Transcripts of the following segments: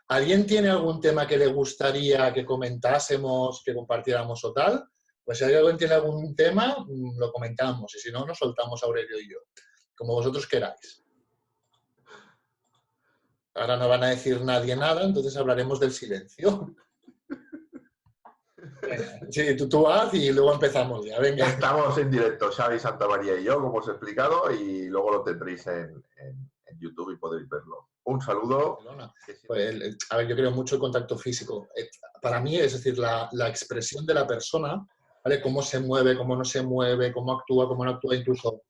¿Alguien tiene algún tema que le gustaría que comentásemos, que compartiéramos o tal? Pues si alguien tiene algún tema, lo comentamos. Y si no, nos soltamos Aurelio y yo. Como vosotros queráis. Ahora no van a decir nadie nada, entonces hablaremos del silencio. Venga, sí, tú haz y luego empezamos ya. Venga. Estamos en directo, Xavi Santamaría y yo, como os he explicado, y luego lo tendréis en YouTube y podéis verlo. Un saludo. Pues, a ver, yo creo mucho el contacto físico. Para mí, es decir, la expresión de la persona, ¿vale? Cómo se mueve, cómo no se mueve, cómo no actúa, incluso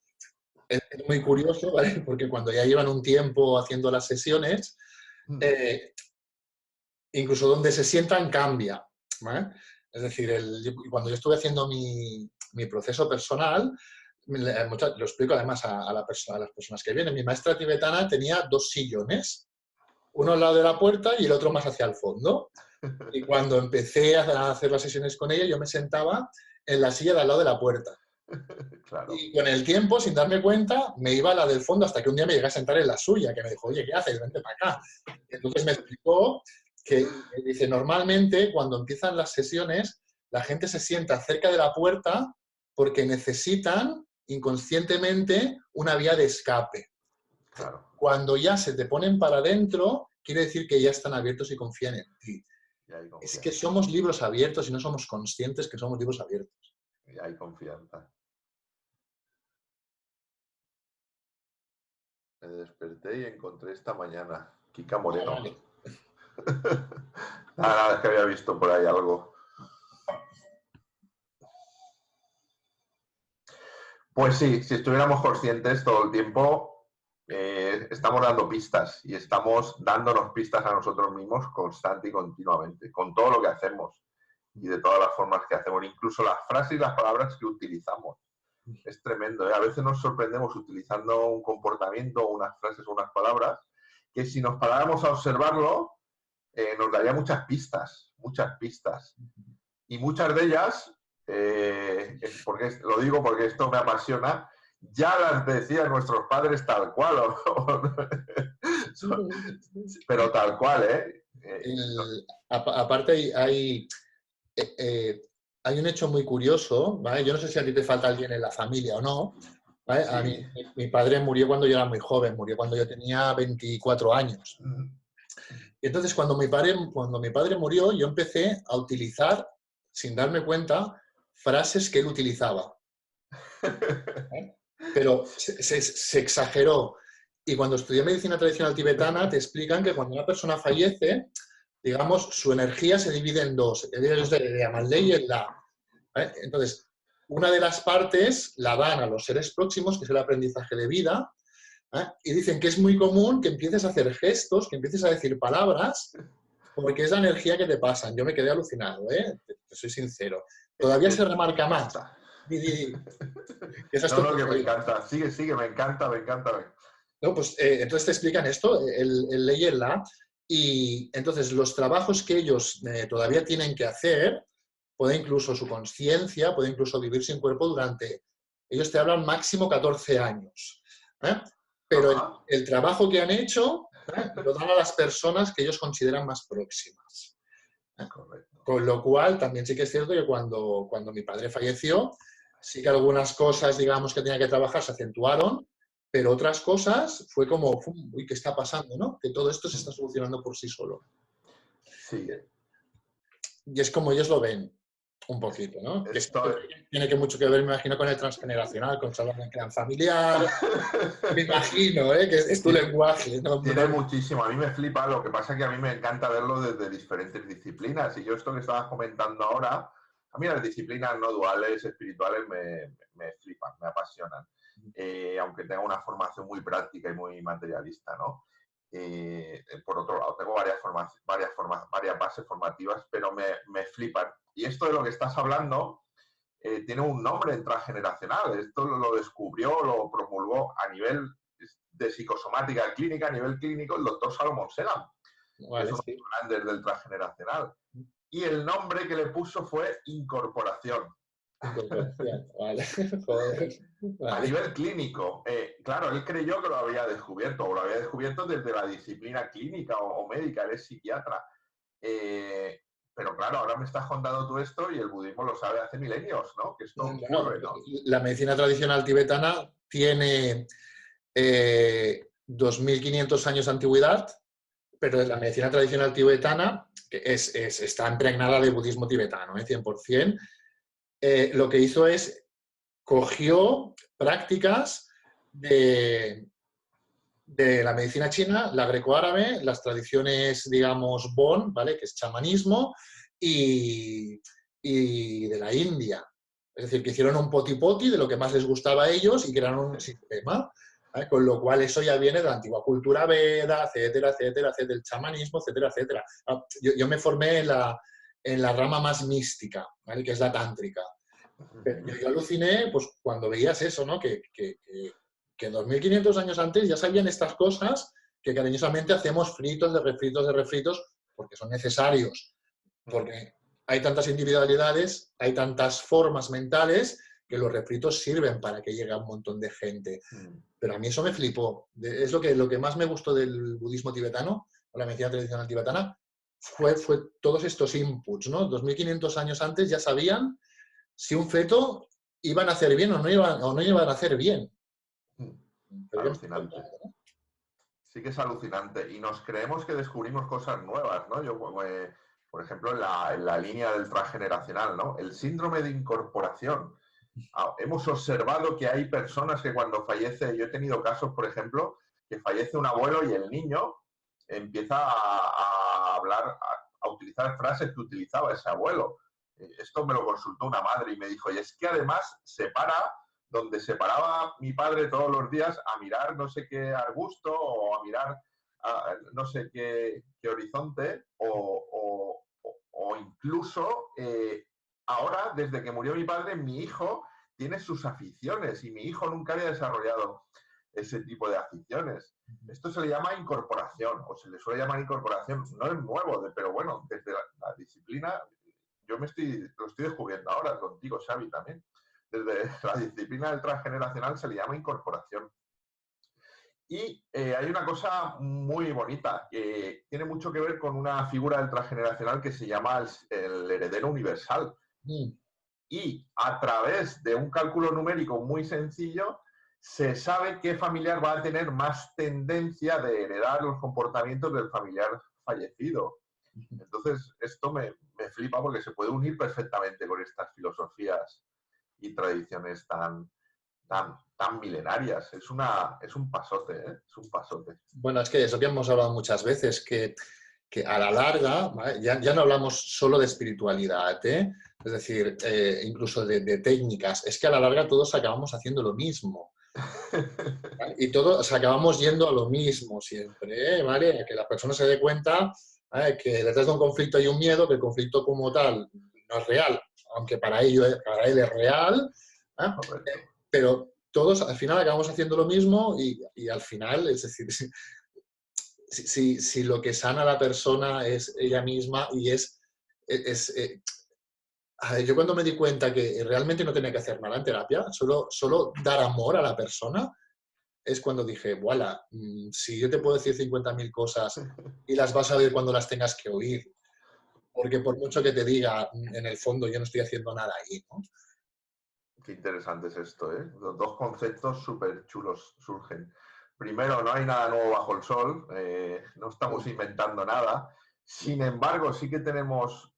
es muy curioso, ¿vale? Porque cuando ya llevan un tiempo haciendo las sesiones, incluso donde se sientan cambia, ¿vale? Es decir, cuando yo estuve haciendo mi proceso personal, lo explico además a las personas que vienen. Mi maestra tibetana tenía 2 sillones, uno al lado de la puerta y el otro más hacia el fondo. Y cuando empecé a hacer las sesiones con ella, yo me sentaba en la silla de al lado de la puerta. Claro. Y con el tiempo, sin darme cuenta, me iba a la del fondo hasta que un día me llegué a sentar en la suya, que me dijo, oye, ¿qué haces? Vente para acá. Y entonces me explicó que, dice, normalmente cuando empiezan las sesiones, la gente se sienta cerca de la puerta porque necesitan inconscientemente una vía de escape. Claro. Cuando ya se te ponen para adentro, quiere decir que ya están abiertos y confían en ti. Es que somos libros abiertos y no somos conscientes que somos libros abiertos. Ya hay confianza. Me desperté y encontré esta mañana. Kika Moreno. Vale. Nada, es que había visto por ahí algo. Pues sí, si estuviéramos conscientes todo el tiempo, estamos dando pistas y estamos dándonos pistas a nosotros mismos constante y continuamente, con todo lo que hacemos y de todas las formas que hacemos, incluso las frases y las palabras que utilizamos. Es tremendo, ¿eh? A veces nos sorprendemos utilizando un comportamiento, unas frases o unas palabras, que si nos paráramos a observarlo, nos daría muchas pistas. Y muchas de ellas, lo digo porque esto me apasiona, ya las decían nuestros padres tal cual, pero tal cual, ¿eh? Aparte hay un hecho muy curioso, ¿vale? Yo no sé si a ti te falta alguien en la familia o no, ¿vale? Sí. A mí, mi padre murió cuando yo era muy joven, murió cuando yo tenía 24 años. Y entonces cuando mi padre murió, yo empecé a utilizar, sin darme cuenta, frases que él utilizaba. ¿Eh? Pero se exageró. Y cuando estudié medicina tradicional tibetana, te explican que cuando una persona fallece, digamos, su energía se divide en 2. Ellos le llaman ley y el la. ¿Vale? Entonces, una de las partes la dan a los seres próximos, que es el aprendizaje de vida, ¿eh? Y dicen que es muy común que empieces a hacer gestos, que empieces a decir palabras, porque es la energía que te pasan. Yo me quedé alucinado, ¿eh? Te soy sincero. Todavía se remarca más. No, que me encanta. Sigue, me encanta. No, pues entonces te explican esto, el ley y el la, y entonces los trabajos que ellos todavía tienen que hacer, puede incluso su conciencia, puede incluso vivir sin cuerpo durante, ellos te hablan máximo 14 años. ¿Eh? Pero el trabajo que han hecho lo dan a las personas que ellos consideran más próximas. Con lo cual, también sí que es cierto que cuando mi padre falleció, sí que algunas cosas, digamos, que tenía que trabajar se acentuaron, pero otras cosas fue como, uy, ¿qué está pasando? ¿No? Que todo esto se está solucionando por sí solo. Sí. Y es como ellos lo ven, un poquito, ¿no? Tiene mucho que ver, me imagino, con el transgeneracional, con el clan familiar. Me imagino, que es tu lenguaje. ¿No? Tiene muchísimo. A mí me flipa. Lo que pasa es que a mí me encanta verlo desde diferentes disciplinas. Y yo esto que estabas comentando ahora, a mí las disciplinas no duales, espirituales, me flipan, me apasionan. Aunque tenga una formación muy práctica y muy materialista, ¿no? Por otro lado, tengo varias bases formativas, pero me flipan. Y esto de lo que estás hablando tiene un nombre transgeneracional. Esto lo descubrió, lo promulgó a nivel de psicosomática clínica, a nivel clínico, el doctor Salomón Selam, que es uno de los grandes del transgeneracional. Y el nombre que le puso fue incorporación. Incorporación, vale. Joder. A Vale. nivel clínico, claro, él creyó que lo había descubierto, o lo había descubierto desde la disciplina clínica o médica, él es psiquiatra. Eh, pero claro, ahora me estás contando tú esto y el budismo lo sabe hace milenios, ¿no? Que esto Bueno, ocurre, ¿no? la medicina tradicional tibetana tiene 2.500 años de antigüedad, pero la medicina tradicional tibetana está impregnada de budismo tibetano, 100%. Lo que hizo es cogió prácticas de la medicina china, la grecoárabe, las tradiciones, digamos, Bon, ¿vale? Que es chamanismo, y de la India. Es decir, que hicieron un poti-poti de lo que más les gustaba a ellos y crearon un sistema, ¿vale? Con lo cual eso ya viene de la antigua cultura Veda, etcétera, etcétera, etcétera, el chamanismo, etcétera, etcétera. Yo me formé en la rama más mística, ¿vale? Que es la tántrica. Pero yo aluciné pues, cuando veías eso, ¿no? Que 2.500 años antes ya sabían estas cosas que cariñosamente hacemos fritos de refritos, porque son necesarios, porque hay tantas individualidades, hay tantas formas mentales que los refritos sirven para que llegue a un montón de gente. Pero a mí eso me flipó. Es lo que más me gustó del budismo tibetano, o la medicina tradicional tibetana, fue todos estos inputs, ¿no? 2.500 años antes ya sabían si un feto iban a hacer bien o no iban a hacer bien. Pero Alucinante. Sí que es alucinante. Y nos creemos que descubrimos cosas nuevas, ¿no? Yo, por ejemplo, en la línea del transgeneracional, ¿no? El síndrome de incorporación. Hemos observado que hay personas que cuando fallece, yo he tenido casos, por ejemplo, que fallece un abuelo y el niño empieza a hablar, a utilizar frases que utilizaba ese abuelo. Esto me lo consultó una madre y me dijo, y es que además se para donde se paraba mi padre todos los días a mirar no sé qué arbusto o a mirar no sé qué horizonte o incluso ahora, desde que murió mi padre, mi hijo tiene sus aficiones y mi hijo nunca había desarrollado ese tipo de aficiones. Esto se le llama incorporación, o se le suele llamar incorporación. No es nuevo, pero bueno, desde la disciplina, yo lo estoy descubriendo ahora contigo, Xavi, también. Desde la disciplina del transgeneracional se le llama incorporación. Y hay una cosa muy bonita, que tiene mucho que ver con una figura del transgeneracional que se llama el heredero universal. Y a través de un cálculo numérico muy sencillo, se sabe qué familiar va a tener más tendencia de heredar los comportamientos del familiar fallecido. Entonces, esto me flipa porque se puede unir perfectamente con estas filosofías y tradiciones tan milenarias. Es un pasote, ¿eh? Es un pasote. Bueno, es que eso que hemos hablado muchas veces, que a la larga, ¿vale? Ya no hablamos solo de espiritualidad, ¿eh? Es decir, incluso de técnicas, es que a la larga todos acabamos haciendo lo mismo. ¿Vale? Y todos acabamos yendo a lo mismo siempre, ¿vale? Que la persona se dé cuenta, ¿vale? Que detrás de un conflicto hay un miedo, que el conflicto como tal no es real, aunque para él es real, ¿eh? Pero todos al final acabamos haciendo lo mismo y al final, es decir, si lo que sana a la persona es ella misma y a ver, yo cuando me di cuenta que realmente no tenía que hacer nada en terapia, solo dar amor a la persona, es cuando dije, voilà, si yo te puedo decir 50.000 cosas y las vas a oír cuando las tengas que oír, porque por mucho que te diga, en el fondo yo no estoy haciendo nada ahí, ¿no? Qué interesante es esto, ¿eh? Los dos conceptos súper chulos surgen. Primero, no hay nada nuevo bajo el sol, no estamos inventando nada. Sin embargo, sí que tenemos,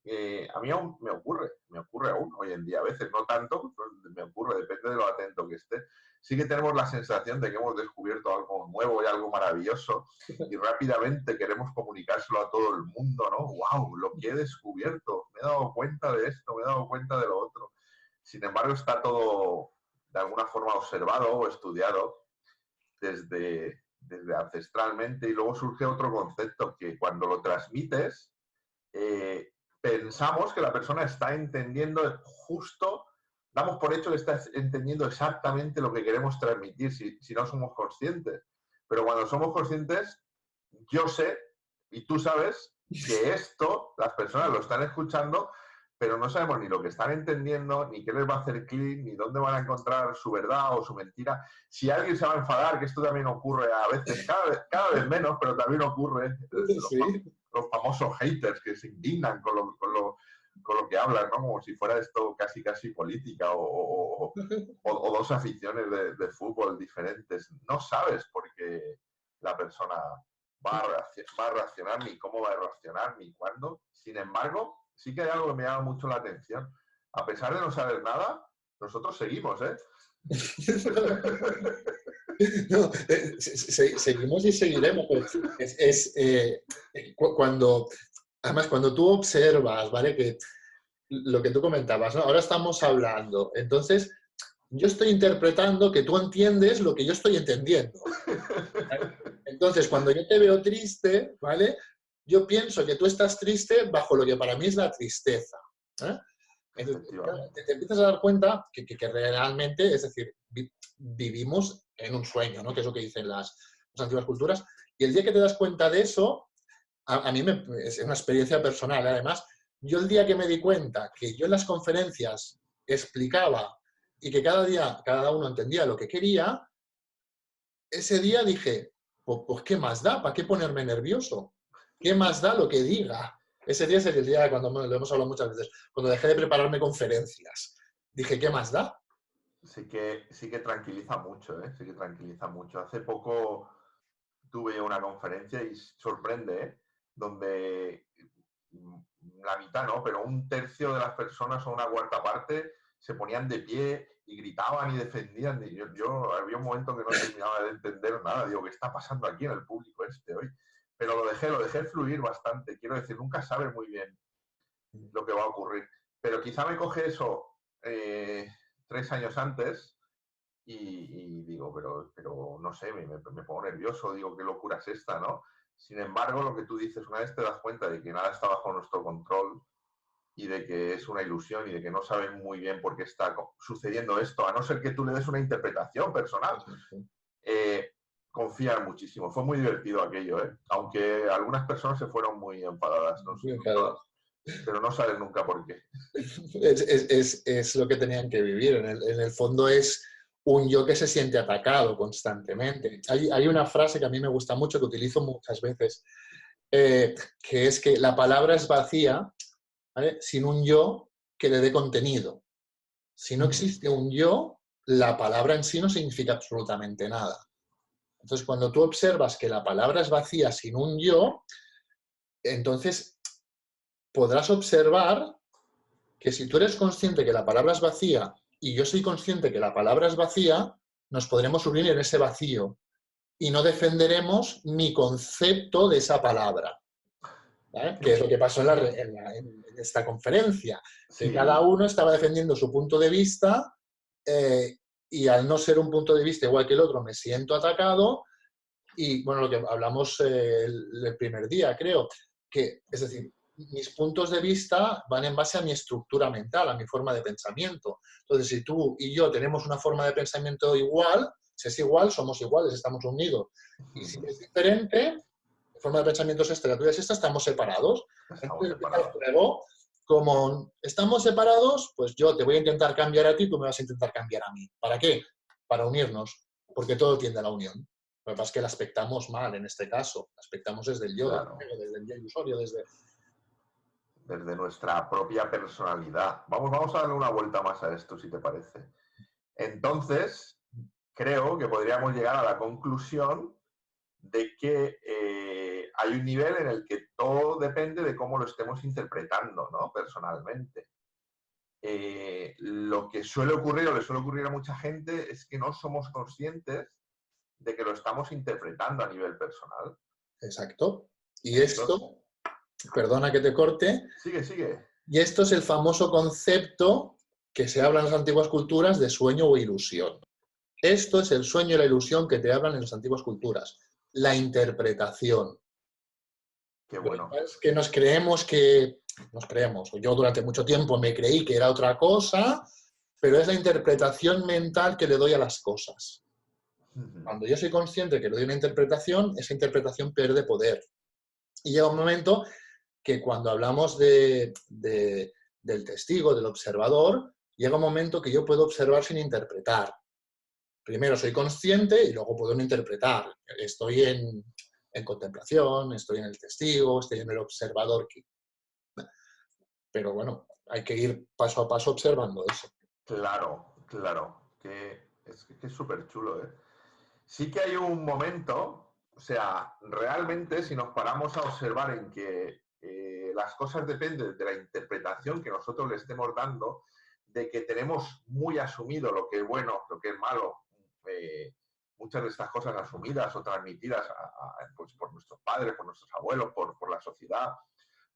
a mí aún me ocurre aún hoy en día, a veces no tanto, me ocurre, depende de lo atento que esté. Sí que tenemos la sensación de que hemos descubierto algo nuevo y algo maravilloso y rápidamente queremos comunicárselo a todo el mundo, ¿no? ¡Wow! Lo que he descubierto, me he dado cuenta de esto, me he dado cuenta de lo otro. Sin embargo, está todo de alguna forma observado o estudiado desde ancestralmente y luego surge otro concepto que cuando lo transmites pensamos que la persona está entendiendo justo, damos por hecho que está entendiendo exactamente lo que queremos transmitir si no somos conscientes. Pero cuando somos conscientes, yo sé y tú sabes que esto las personas lo están escuchando, pero no sabemos ni lo que están entendiendo, ni qué les va a hacer clic, ni dónde van a encontrar su verdad o su mentira. Si alguien se va a enfadar, que esto también ocurre a veces, cada vez menos, pero también ocurre, Sí. los famosos haters que se indignan con lo que hablan, ¿no? Como si fuera esto casi política o dos aficiones de fútbol diferentes. No sabes por qué la persona va a reaccionar, ni cómo va a reaccionar, ni cuándo. Sin embargo, sí que hay algo que me llama mucho la atención. A pesar de no saber nada, nosotros seguimos, ¿eh? No, seguimos y seguiremos. Además, cuando tú observas, ¿vale? Que lo que tú comentabas, ¿no? Ahora estamos hablando, entonces yo estoy interpretando que tú entiendes lo que yo estoy entendiendo, ¿vale? Entonces, cuando yo te veo triste, ¿vale? Yo pienso que tú estás triste bajo lo que para mí es la tristeza, ¿eh? Entonces, te empiezas a dar cuenta que realmente, es decir, vivimos en un sueño, ¿no? Que es lo que dicen las antiguas culturas. Y el día que te das cuenta de eso, a mí es una experiencia personal, además, yo el día que me di cuenta que yo en las conferencias explicaba y que cada día cada uno entendía lo que quería, ese día dije, pues ¿qué más da? ¿Para qué ponerme nervioso? ¿Qué más da lo que diga? Ese día es el día, cuando lo hemos hablado muchas veces, cuando dejé de prepararme conferencias. Dije, ¿qué más da? Sí que tranquiliza mucho, ¿eh? Sí que tranquiliza mucho. Hace poco tuve una conferencia y sorprende, ¿eh? Donde la mitad, ¿no? Pero un tercio de las personas o una cuarta parte se ponían de pie y gritaban y defendían. Y yo había un momento que no terminaba de entender nada. Digo, ¿qué está pasando aquí en el público hoy? Pero lo dejé fluir bastante. Quiero decir, nunca sabes muy bien lo que va a ocurrir. Pero quizá me coge eso 3 años antes y digo, pero no sé, me pongo nervioso, digo, qué locura es esta, ¿no? Sin embargo, lo que tú dices, una vez te das cuenta de que nada está bajo nuestro control y de que es una ilusión y de que no saben muy bien por qué está sucediendo esto, a no ser que tú le des una interpretación personal, confían muchísimo. Fue muy divertido aquello, ¿eh? Aunque algunas personas se fueron muy enfadadas, no sé, pero no saben nunca por qué. Es lo que tenían que vivir. En el fondo es un yo que se siente atacado constantemente. Hay una frase que a mí me gusta mucho, que utilizo muchas veces, que es que la palabra es vacía, ¿vale? Sin un yo que le dé contenido. Si no existe un yo, la palabra en sí no significa absolutamente nada. Entonces, cuando tú observas que la palabra es vacía sin un yo, entonces podrás observar que si tú eres consciente que la palabra es vacía y yo soy consciente que la palabra es vacía, nos podremos unir en ese vacío y no defenderemos mi concepto de esa palabra, ¿vale? Que es lo que pasó en esta conferencia, que Sí. cada uno estaba defendiendo su punto de vista y al no ser un punto de vista igual que el otro, me siento atacado y, bueno, lo que hablamos el primer día, creo, que, es decir, mis puntos de vista van en base a mi estructura mental, a mi forma de pensamiento. Entonces, si tú y yo tenemos una forma de pensamiento igual, si es igual, somos iguales, estamos unidos. Y si es diferente, mi forma de pensamiento es esta, la tuya es esta, estamos separados. Entonces empieza el juego, como estamos separados, pues yo te voy a intentar cambiar a ti, tú me vas a intentar cambiar a mí. ¿Para qué? Para unirnos, porque todo tiende a la unión. Lo que pasa es que la aspectamos mal en este caso. La aspectamos desde el yo, Claro. desde el yo ilusorio, desde nuestra propia personalidad. Vamos a darle una vuelta más a esto, si te parece. Entonces, creo que podríamos llegar a la conclusión de que hay un nivel en el que todo depende de cómo lo estemos interpretando, ¿no? Personalmente. Lo que suele ocurrir o le suele ocurrir a mucha gente es que no somos conscientes de que lo estamos interpretando a nivel personal. Exacto. Y esto, perdona que te corte. Sigue. Y esto es el famoso concepto que se habla en las antiguas culturas de sueño o ilusión. Esto es el sueño y la ilusión que te hablan en las antiguas culturas. La interpretación. Qué bueno. Es que nos creemos, yo durante mucho tiempo me creí que era otra cosa, pero es la interpretación mental que le doy a las cosas. Cuando yo soy consciente que le doy una interpretación, esa interpretación pierde poder. Y llega un momento que cuando hablamos de del testigo, del observador, llega un momento que yo puedo observar sin interpretar. Primero soy consciente y luego puedo no interpretar. Estoy en contemplación, estoy en el testigo, estoy en el observador. Pero bueno, hay que ir paso a paso observando eso. Claro, claro. Que es súper chulo, ¿eh? Sí que hay un momento, o sea, realmente si nos paramos a observar en que las cosas dependen de la interpretación que nosotros le estemos dando, de que tenemos muy asumido lo que es bueno, lo que es malo, muchas de estas cosas asumidas o transmitidas pues, por nuestros padres, por nuestros abuelos, por la sociedad,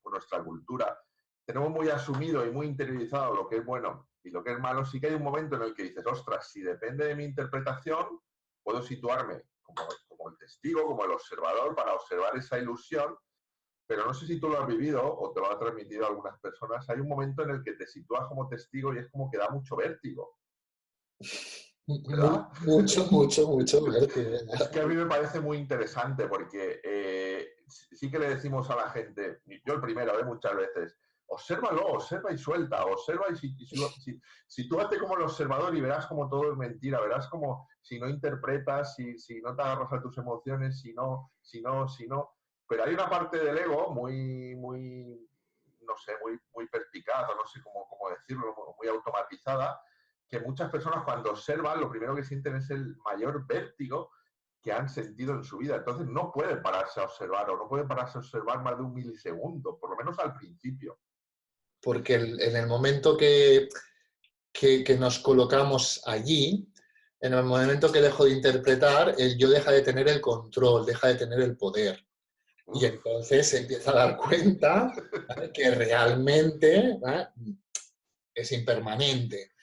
por nuestra cultura. Tenemos muy asumido y muy interiorizado lo que es bueno y lo que es malo. Sí que hay un momento en el que dices, ostras, si depende de mi interpretación, puedo situarme como el testigo, como el observador, para observar esa ilusión, pero no sé si tú lo has vivido o te lo han transmitido algunas personas. Hay un momento en el que te sitúas como testigo y es como que da mucho vértigo, ¿verdad? Mucho vértigo. Es que a mí me parece muy interesante porque sí que le decimos a la gente, yo el primero, muchas veces, obsérvalo, observa y suelta, observa y sitúate como el observador y verás como todo es mentira, verás como si no interpretas, si no te agarras a tus emociones, si no. Pero hay una parte del ego no sé, muy perspicaz, o no sé cómo decirlo, muy automatizada, que muchas personas cuando observan lo primero que sienten es el mayor vértigo que han sentido en su vida. Entonces no pueden pararse a observar o no pueden pararse a observar más de un milisegundo, por lo menos al principio. Porque en el momento que nos colocamos allí, en el momento que dejo de interpretar, el yo deja de tener el control, deja de tener el poder. Y Uf. entonces se empieza a dar cuenta, ¿vale?, que realmente, ¿vale?, es impermanente.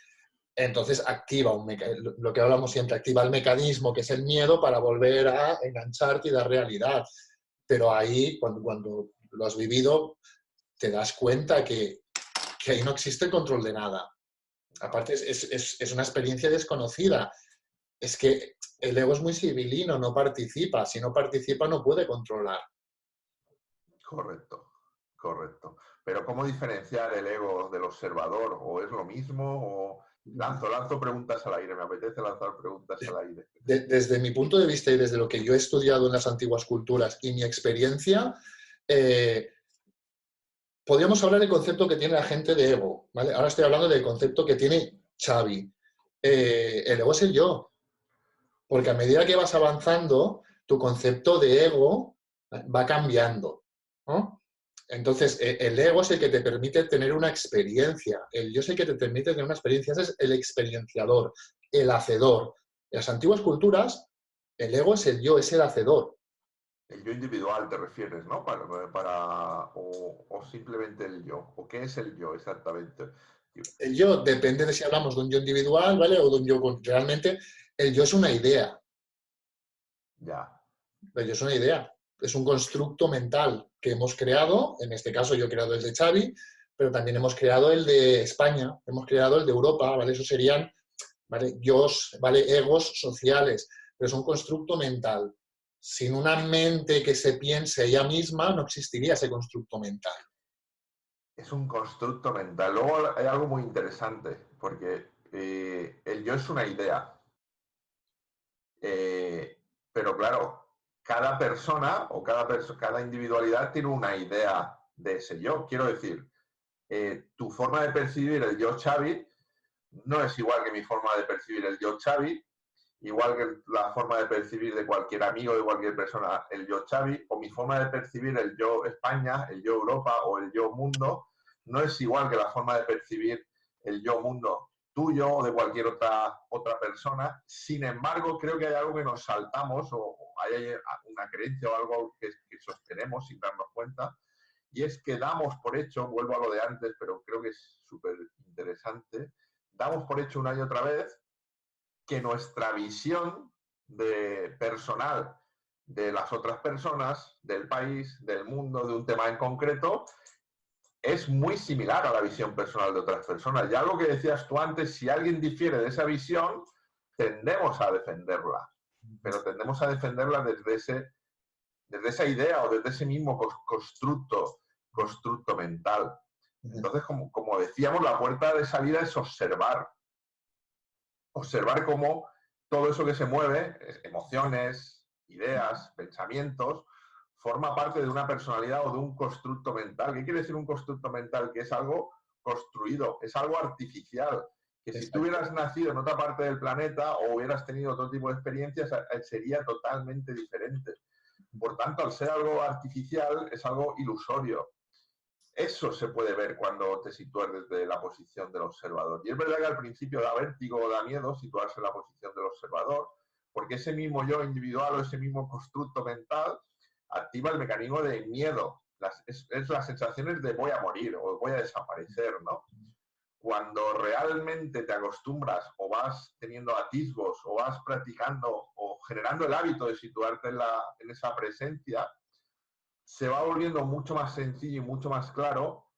Entonces activa lo que hablamos siempre, activa el mecanismo que es el miedo para volver a engancharte y dar realidad. Pero ahí, cuando lo has vivido, te das cuenta que ahí no existe el control de nada. Aparte, es una experiencia desconocida. Es que el ego es muy civilino, no participa. Si no participa, no puede controlar. Correcto, correcto. Pero ¿cómo diferenciar el ego del observador? ¿O es lo mismo? ¿O lanzo preguntas al aire? Me apetece lanzar preguntas al aire. Desde mi punto de vista y desde lo que yo he estudiado en las antiguas culturas y mi experiencia, podríamos hablar del concepto que tiene la gente de ego, ¿vale? Ahora estoy hablando del concepto que tiene Xavi. El ego es el yo, porque a medida que vas avanzando, tu concepto de ego va cambiando, ¿no? Entonces, el ego es el que te permite tener una experiencia, el yo es el que te permite tener una experiencia, ese es el experienciador, el hacedor. En las antiguas culturas, el ego es el yo, es el hacedor. El yo individual te refieres, ¿no? O simplemente el yo. ¿O qué es el yo exactamente? El yo depende de si hablamos de un yo individual, ¿vale? O de un yo realmente. El yo es una idea. Ya. El yo es una idea. Es un constructo mental que hemos creado. En este caso, yo he creado el de Xavi, pero también hemos creado el de España, hemos creado el de Europa, ¿vale? Eso serían, ¿vale?, yos, ¿vale?, egos sociales. Pero es un constructo mental. Sin una mente que se piense ella misma, no existiría ese constructo mental. Es un constructo mental. Luego hay algo muy interesante, porque el yo es una idea. Eh, pero claro, cada persona o cada individualidad tiene una idea de ese yo. Quiero decir, tu forma de percibir el yo Xavi no es igual que mi forma de percibir el yo Xavi, igual que la forma de percibir de cualquier amigo, de cualquier persona, el yo Xavi, o mi forma de percibir el yo España, el yo Europa o el yo mundo, no es igual que la forma de percibir el yo mundo tuyo o de cualquier otra persona. Sin embargo, creo que hay algo que nos saltamos o hay una creencia o algo que sostenemos sin darnos cuenta, y es que damos por hecho, vuelvo a lo de antes, pero creo que es súper interesante, damos por hecho una y otra vez que nuestra visión personal de las otras personas, del país, del mundo, de un tema en concreto, es muy similar a la visión personal de otras personas. Y algo que decías tú antes, si alguien difiere de esa visión, tendemos a defenderla, pero tendemos a defenderla desde esa idea o desde ese mismo constructo mental. Entonces, como decíamos, la puerta de salida es observar. Observar cómo todo eso que se mueve, emociones, ideas, pensamientos, forma parte de una personalidad o de un constructo mental. ¿Qué quiere decir un constructo mental? Que es algo construido, es algo artificial. Que si tú hubieras nacido en otra parte del planeta o hubieras tenido otro tipo de experiencias, sería totalmente diferente. Por tanto, al ser algo artificial, es algo ilusorio. Eso se puede ver cuando te sitúas desde la posición del observador. Y es verdad que al principio da vértigo o da miedo situarse en la posición del observador, porque ese mismo yo individual o ese mismo constructo mental activa el mecanismo de miedo. Es las sensaciones de voy a morir o voy a desaparecer, ¿no? Cuando realmente te acostumbras o vas teniendo atisbos o vas practicando o generando el hábito de situarte en esa presencia, se va volviendo mucho más sencillo y mucho más claro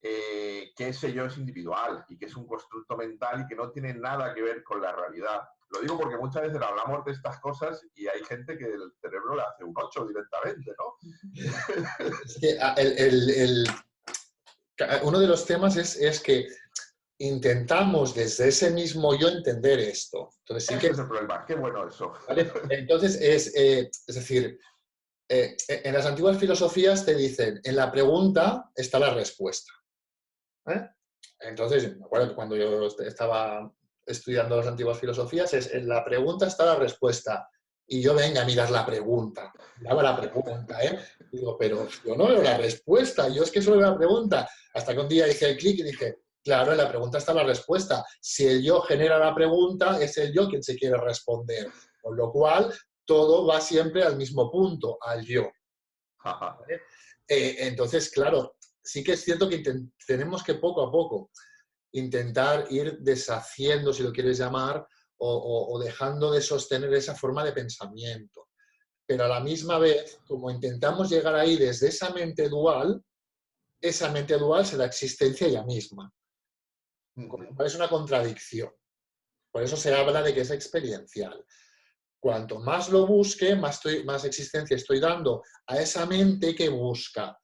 que ese yo es individual y que es un constructo mental y que no tiene nada que ver con la realidad. Lo digo porque muchas veces hablamos de estas cosas y hay gente que el cerebro le hace un 8 directamente, ¿no? Es que uno de los temas es que intentamos desde ese mismo yo entender esto. Entonces, sí Ese es el problema. Qué bueno eso. ¿vale? Entonces, es decir, en las antiguas filosofías te dicen, en la pregunta está la respuesta. Entonces, me acuerdo que cuando yo estaba estudiando las antiguas filosofías, en la pregunta está la respuesta. Y yo, venga, a mirar la pregunta. Miraba la pregunta, ¿eh? Digo, pero yo no veo la respuesta, yo es que solo veo la pregunta. Hasta que un día hice el clic y dije, claro, en la pregunta está la respuesta. Si el yo genera la pregunta, es el yo quien se quiere responder. Con lo cual, todo va siempre al mismo punto, al yo. ¿Vale? Entonces, claro, sí que es cierto que tenemos que poco a poco intentar ir deshaciendo, si lo quieres llamar, o dejando de sostener esa forma de pensamiento. Pero a la misma vez, como intentamos llegar ahí desde esa mente dual se da existencia ella misma. Es una contradicción. Por eso se habla de que es experiencial. Cuanto más lo busque, más existencia estoy dando a esa mente que busca.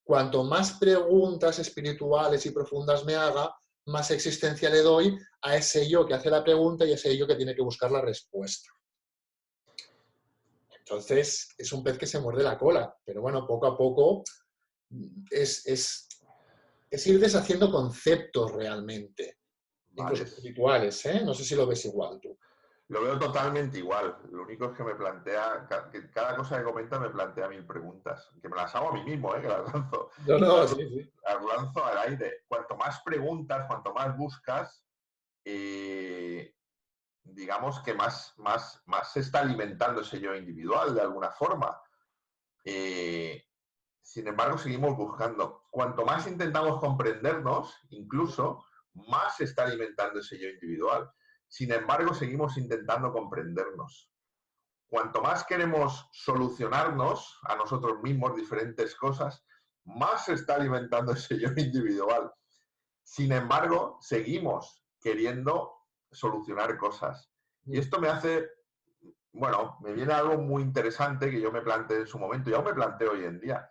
Cuanto más preguntas espirituales y profundas me haga, más existencia le doy a ese yo que hace la pregunta y a ese yo que tiene que buscar la respuesta. Entonces, es un pez que se muerde la cola, pero bueno, poco a poco es ir deshaciendo conceptos realmente, incluso espirituales, ¿eh? No sé si lo ves igual tú. Lo veo totalmente igual. Lo único es que me plantea, que cada cosa que comenta me plantea 1000 preguntas. Que me las hago a mí mismo, que las lanzo. No, sí. Las lanzo al aire. Cuanto más preguntas, cuanto más buscas, digamos que más se está alimentando ese yo individual de alguna forma. Sin embargo, seguimos buscando. Cuanto más intentamos comprendernos, incluso, más se está alimentando ese yo individual. Sin embargo, seguimos intentando comprendernos. Cuanto más queremos solucionarnos a nosotros mismos diferentes cosas, más se está alimentando ese yo individual. Sin embargo, seguimos queriendo solucionar cosas. Y esto me hace, bueno, me viene algo muy interesante que yo me planteé en su momento y aún me planteo hoy en día.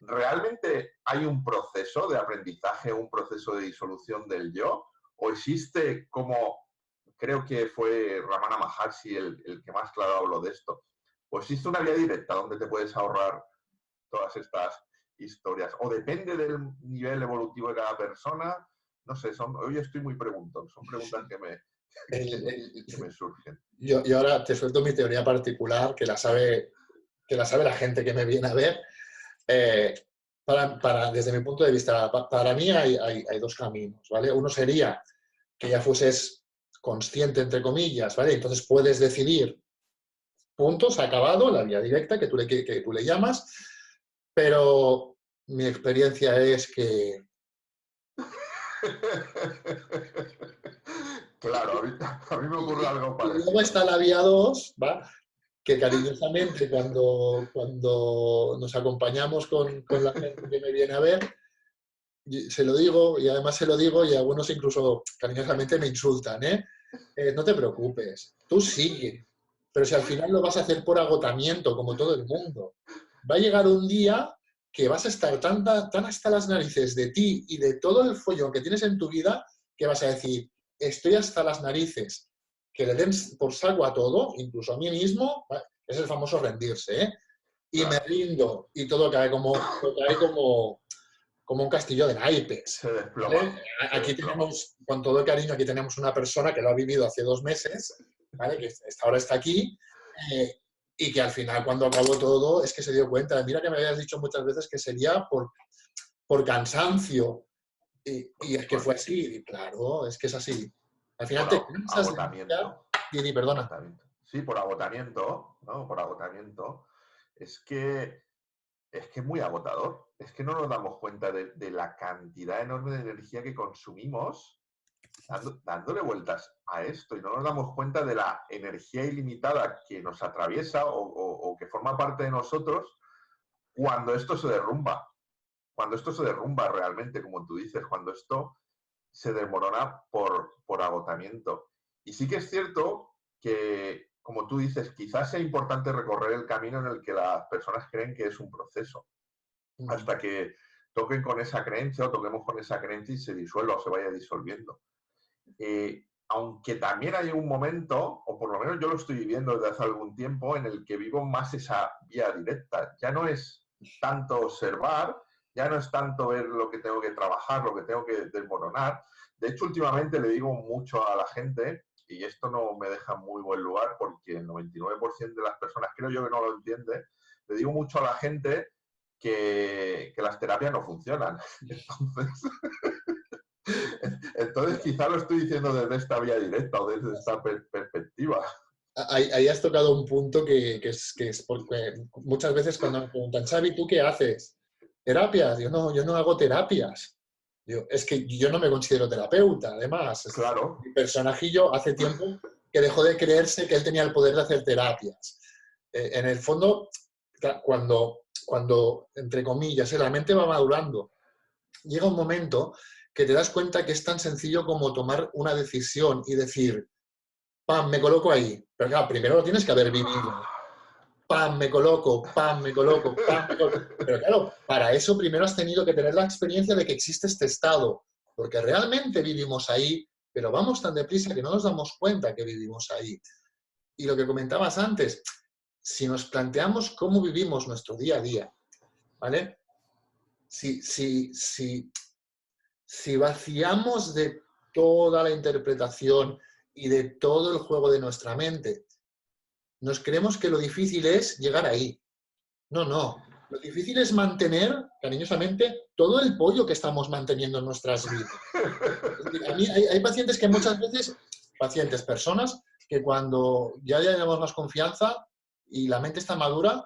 ¿Realmente hay un proceso de aprendizaje, un proceso de disolución del yo? ¿O existe, como creo que fue Ramana Maharshi el que más claro habló de esto, o existe una vía directa donde te puedes ahorrar todas estas historias? ¿O depende del nivel evolutivo de cada persona? No sé, hoy estoy muy preguntón, son preguntas que me surgen. Yo ahora te suelto mi teoría particular, que la sabe la gente que me viene a ver. Desde mi punto de vista, para mí hay dos caminos, ¿vale? Uno sería que ya fueses consciente, entre comillas, ¿vale? Entonces puedes decidir, punto, se ha acabado, la vía directa que tú le llamas, pero mi experiencia es que... Claro, a mí me ocurre algo parecido. Y luego está la vía 2, ¿va? Que cariñosamente cuando nos acompañamos con la gente que me viene a ver, se lo digo, y además se lo digo, y algunos incluso cariñosamente me insultan, no te preocupes, tú sigue, pero si al final lo vas a hacer por agotamiento, como todo el mundo, va a llegar un día que vas a estar tan hasta las narices de ti y de todo el follón que tienes en tu vida que vas a decir, estoy hasta las narices, que le den por saco a todo, incluso a mí mismo, es el famoso rendirse, ¿eh? Y me rindo y todo cae como un castillo de naipes. Se desploma. ¿Vale? Aquí tenemos, con todo el cariño, aquí tenemos una persona que lo ha vivido hace 2 meses, ¿vale? Que ahora está aquí, y que al final, cuando acabó todo, es que se dio cuenta. Mira que me habías dicho muchas veces que sería por cansancio. Y es que fue así, y claro, es que es así. Al final te cansas agotamiento. Dini, perdona. Agotamiento. Sí, por agotamiento, ¿no? Por agotamiento. Es que es muy agotador. Es que no nos damos cuenta de la cantidad enorme de energía que consumimos dándole vueltas a esto y no nos damos cuenta de la energía ilimitada que nos atraviesa o que forma parte de nosotros cuando esto se derrumba. Cuando esto se derrumba realmente, como tú dices, cuando esto se desmorona por agotamiento. Y sí que es cierto que, como tú dices, quizás sea importante recorrer el camino en el que las personas creen que es un proceso, hasta que toquen con esa creencia o toquemos con esa creencia y se disuelva o se vaya disolviendo. Aunque también hay un momento, o por lo menos yo lo estoy viviendo desde hace algún tiempo, en el que vivo más esa vía directa. Ya no es tanto observar, ya no es tanto ver lo que tengo que trabajar, lo que tengo que desmoronar. De hecho, últimamente le digo mucho a la gente, y esto no me deja en muy buen lugar porque el 99% de las personas creo yo que no lo entiende, le digo mucho a la gente que las terapias no funcionan. Entonces quizá lo estoy diciendo desde esta vía directa o desde esta perspectiva. Ahí has tocado un punto que es porque muchas veces cuando me preguntan, Xavi, ¿tú qué haces? ¿Terapias? Yo no hago terapias. Es que yo no me considero terapeuta, además. Claro. Mi personajillo hace tiempo que dejó de creerse que él tenía el poder de hacer terapias. En el fondo, cuando, entre comillas, la mente va madurando, llega un momento que te das cuenta que es tan sencillo como tomar una decisión y decir, ¡pam!, me coloco ahí. Pero claro, primero lo tienes que haber vivido. ¡Pam!, me coloco, ¡pam!, me coloco, ¡pam!, me coloco. Pero claro, para eso primero has tenido que tener la experiencia de que existe este estado, porque realmente vivimos ahí, pero vamos tan deprisa que no nos damos cuenta que vivimos ahí. Y lo que comentabas antes, si nos planteamos cómo vivimos nuestro día a día, ¿vale? Si vaciamos de toda la interpretación y de todo el juego de nuestra mente, nos creemos que lo difícil es llegar ahí. No. Lo difícil es mantener, cariñosamente, todo el pollo que estamos manteniendo en nuestras vidas. Es decir, a mí hay pacientes que muchas veces, personas, que cuando ya tenemos más confianza y la mente está madura,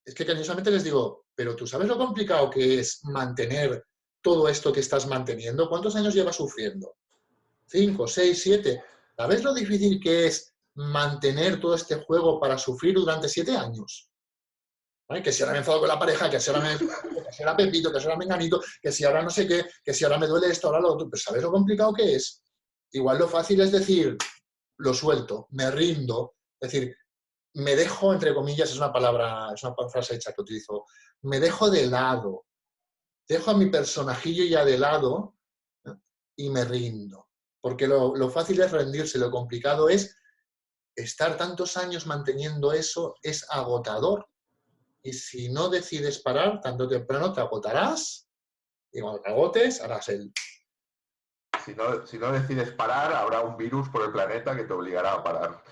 es que cariñosamente les digo, pero ¿tú sabes lo complicado que es mantener todo esto que estás manteniendo? ¿Cuántos años llevas sufriendo? 5, 6, 7. ¿Sabes lo difícil que es mantener todo este juego para sufrir durante 7 años? ¿Vale? Que si ahora me enfado con la pareja, que si ahora que si ahora Pepito, que si ahora Menganito, que si ahora no sé qué, que si ahora me duele esto, ahora lo otro. Pero ¿sabes lo complicado que es? Igual lo fácil es decir, lo suelto, me rindo. Es decir, me dejo, entre comillas, es una frase hecha que utilizo, me dejo de lado. Dejo a mi personajillo ya de lado, ¿no? Y me rindo. Porque lo fácil es rendirse, lo complicado es estar tantos años manteniendo eso, es agotador. Y si no decides parar, tanto o temprano te agotarás y cuando te agotes harás el... Si no decides parar, habrá un virus por el planeta que te obligará a parar.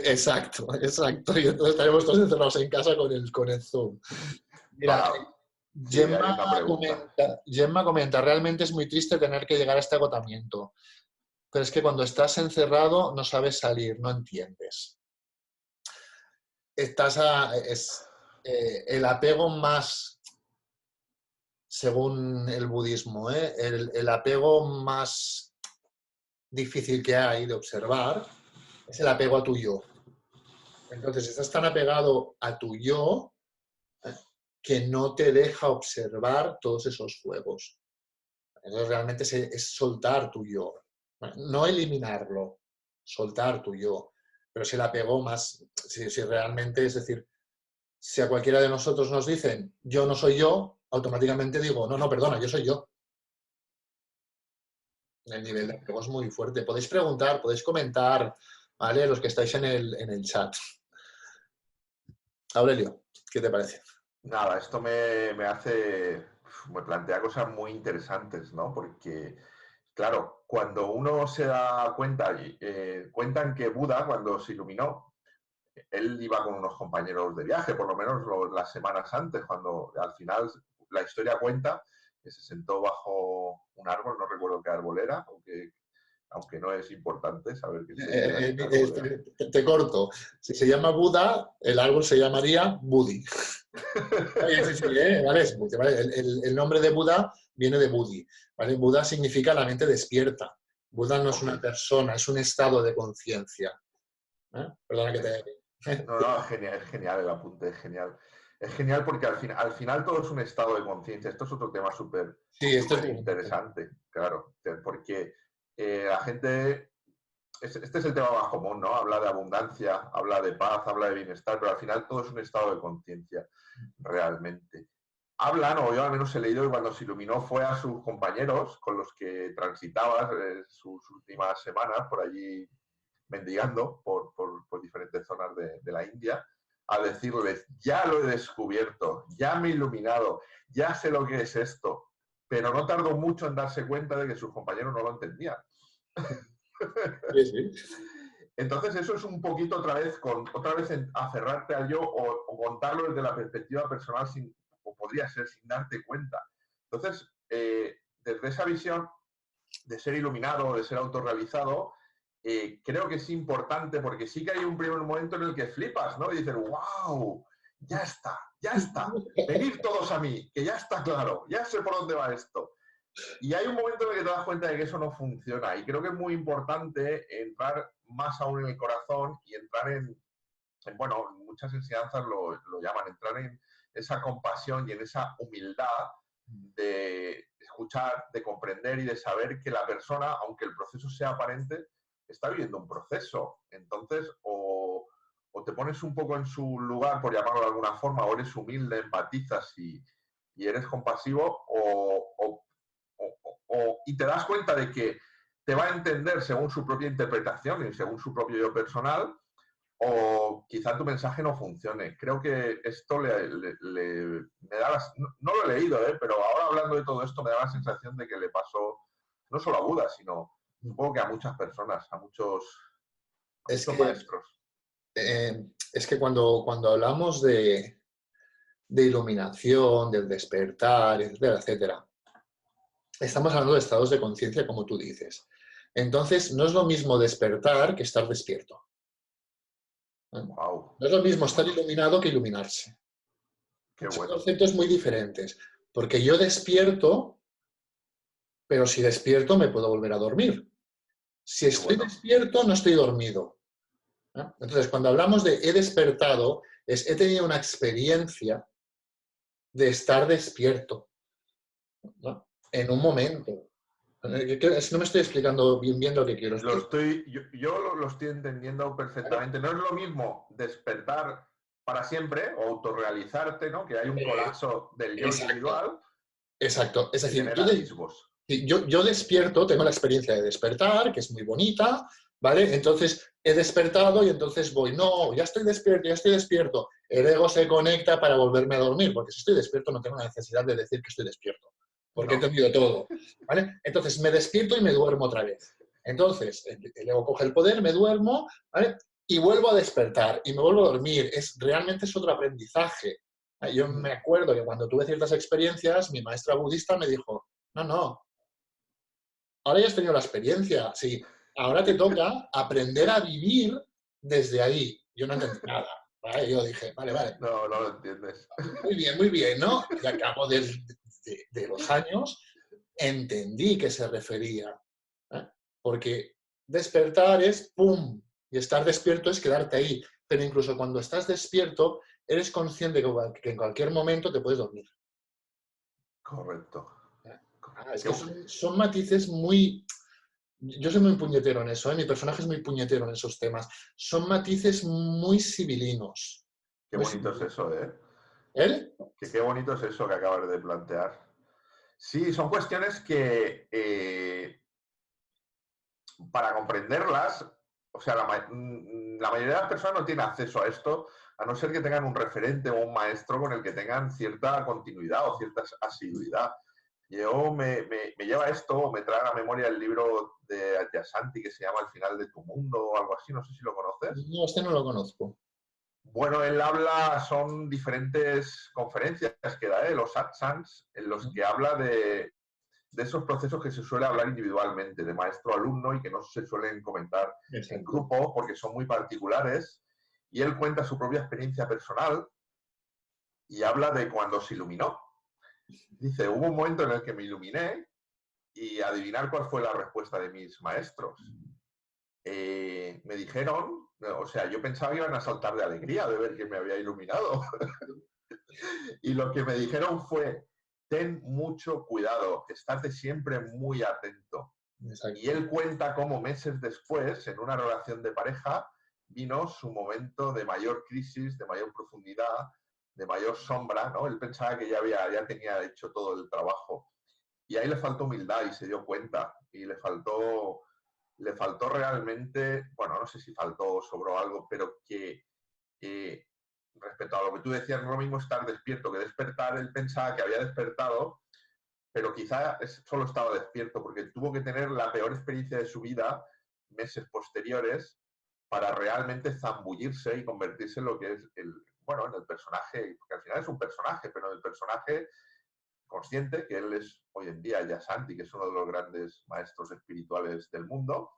Exacto. Y entonces estaremos todos encerrados en casa con el Zoom. Mira, Gemma comenta, realmente es muy triste tener que llegar a este agotamiento. Pero es que cuando estás encerrado no sabes salir, no entiendes. El apego más, según el budismo, el apego más difícil que hay de observar es el apego a tu yo. Entonces, estás tan apegado a tu yo que no te deja observar todos esos juegos. Entonces, realmente es soltar tu yo. No eliminarlo, soltar tu yo. Pero si el apego más, si realmente, es decir, Si a cualquiera de nosotros nos dicen, yo no soy yo, automáticamente digo, no, perdona, yo soy yo. El nivel de apego es muy fuerte. Podéis preguntar, podéis comentar, ¿vale? Los que estáis en el chat. Aurelio, ¿qué te parece? Nada, esto me plantea cosas muy interesantes, ¿no? Porque, claro, cuando uno se da cuenta, cuentan que Buda, cuando se iluminó, él iba con unos compañeros de viaje, por lo menos las semanas antes, cuando al final la historia cuenta que se sentó bajo un árbol, no recuerdo qué árbol era, aunque no es importante saber qué árbol era. Te corto. Si se llama Buda, el árbol se llamaría Budi. Sí, ¿vale? El nombre de Buda viene de Budi, ¿vale? Buda significa la mente despierta. Buda no es una persona, es un estado de conciencia. Perdona que te... No, es genial el apunte, es genial. Es genial porque al final todo es un estado de conciencia. Esto es otro tema súper interesante, claro, porque la gente, este es el tema más común, ¿no? Habla de abundancia, habla de paz, habla de bienestar, pero al final todo es un estado de conciencia, realmente. Hablan, o yo al menos he leído que cuando se iluminó fue a sus compañeros con los que transitaba sus últimas semanas por allí mendigando por diferentes zonas de la India, a decirles, ya lo he descubierto, ya me he iluminado, ya sé lo que es esto, pero no tardó mucho en darse cuenta de que sus compañeros no lo entendían. Sí, sí. Entonces eso es un poquito otra vez aferrarte al yo o contarlo desde la perspectiva personal o podría ser sin darte cuenta. Entonces, desde esa visión de ser iluminado, de ser autorrealizado, creo que es importante porque sí que hay un primer momento en el que flipas, ¿no? Y dices, wow, ya está, venid todos a mí, que ya está claro, ya sé por dónde va esto. Y hay un momento en el que te das cuenta de que eso no funciona y creo que es muy importante entrar más aún en el corazón y entrar bueno, muchas enseñanzas lo llaman, entrar en esa compasión y en esa humildad de escuchar, de comprender y de saber que la persona, aunque el proceso sea aparente, está viviendo un proceso. Entonces, o te pones un poco en su lugar, por llamarlo de alguna forma, o eres humilde, empatizas y eres compasivo, y te das cuenta de que te va a entender según su propia interpretación y según su propio yo personal, o quizá tu mensaje no funcione. Creo que esto me da no lo he leído, pero ahora hablando de todo esto me da la sensación de que le pasó no solo a Buda, sino supongo que a muchas personas, a muchos maestros. Es que cuando hablamos de iluminación, del despertar, etcétera, etcétera, estamos hablando de estados de conciencia, como tú dices. Entonces, no es lo mismo despertar que estar despierto. Wow. No es lo mismo estar iluminado que iluminarse. Son conceptos muy diferentes. Porque yo despierto, pero si despierto me puedo volver a dormir. Si estoy despierto, no estoy dormido. Entonces, cuando hablamos de he despertado, he tenido una experiencia de estar despierto, ¿no? En un momento. No me estoy explicando bien lo que quiero explicar. Yo lo estoy entendiendo perfectamente. No es lo mismo despertar para siempre o autorrealizarte, ¿no? Que hay un colapso del yo individual. Exacto. Es decir, yo yo despierto, tengo la experiencia de despertar, que es muy bonita, ¿vale? Entonces he despertado y entonces voy, no, ya estoy despierto. El ego se conecta para volverme a dormir, porque si estoy despierto no tengo la necesidad de decir que estoy despierto, porque he entendido todo, ¿vale? Entonces me despierto y me duermo otra vez. Entonces el ego coge el poder, me duermo, ¿vale? Y vuelvo a despertar y me vuelvo a dormir. Realmente es otro aprendizaje. Yo me acuerdo que cuando tuve ciertas experiencias, mi maestra budista me dijo, no, ahora ya has tenido la experiencia, sí, ahora te toca aprender a vivir desde ahí. Yo no entendí nada, ¿vale? Yo dije, vale. No lo entiendes. Muy bien, ¿no? Y al cabo de los años entendí qué se refería. Porque despertar es ¡pum! Y estar despierto es quedarte ahí. Pero incluso cuando estás despierto, eres consciente que en cualquier momento te puedes dormir. Correcto. Es que son matices muy... Yo soy muy puñetero en eso, mi personaje es muy puñetero en esos temas. Son matices muy civilinos. Qué bonito es eso, ¿eh? ¿Él? Qué bonito es eso que acabas de plantear. Sí, son cuestiones que para comprenderlas, o sea, la mayoría de las personas no tiene acceso a esto, a no ser que tengan un referente o un maestro con el que tengan cierta continuidad o cierta asiduidad. Yo me lleva esto, o me trae a la memoria el libro de Adyashanti que se llama El final de tu mundo o algo así, no sé si lo conoces. No, este no lo conozco. Bueno, él habla, son diferentes conferencias que da, los satsangs, en los que habla de esos procesos que se suele hablar individualmente, de maestro a alumno, y que no se suelen comentar en grupo porque son muy particulares. Y él cuenta su propia experiencia personal y habla de cuando se iluminó. Dice, hubo un momento en el que me iluminé y adivinar cuál fue la respuesta de mis maestros. Me dijeron, o sea, yo pensaba que iban a saltar de alegría de ver que me había iluminado. Y lo que me dijeron fue, ten mucho cuidado, estate siempre muy atento. Exacto. Y él cuenta cómo meses después, en una relación de pareja, vino su momento de mayor crisis, de mayor profundidad, de mayor sombra, ¿no? Él pensaba que ya tenía hecho todo el trabajo. Y ahí le faltó humildad y se dio cuenta. Y le faltó realmente, bueno, no sé si faltó o sobró algo, pero que respecto a lo que tú decías, no es lo mismo estar despierto que despertar. Él pensaba que había despertado, pero quizá solo estaba despierto porque tuvo que tener la peor experiencia de su vida meses posteriores para realmente zambullirse y convertirse en lo que es en el personaje, porque al final es un personaje, pero en el personaje consciente, que él es hoy en día Adyashanti, que es uno de los grandes maestros espirituales del mundo,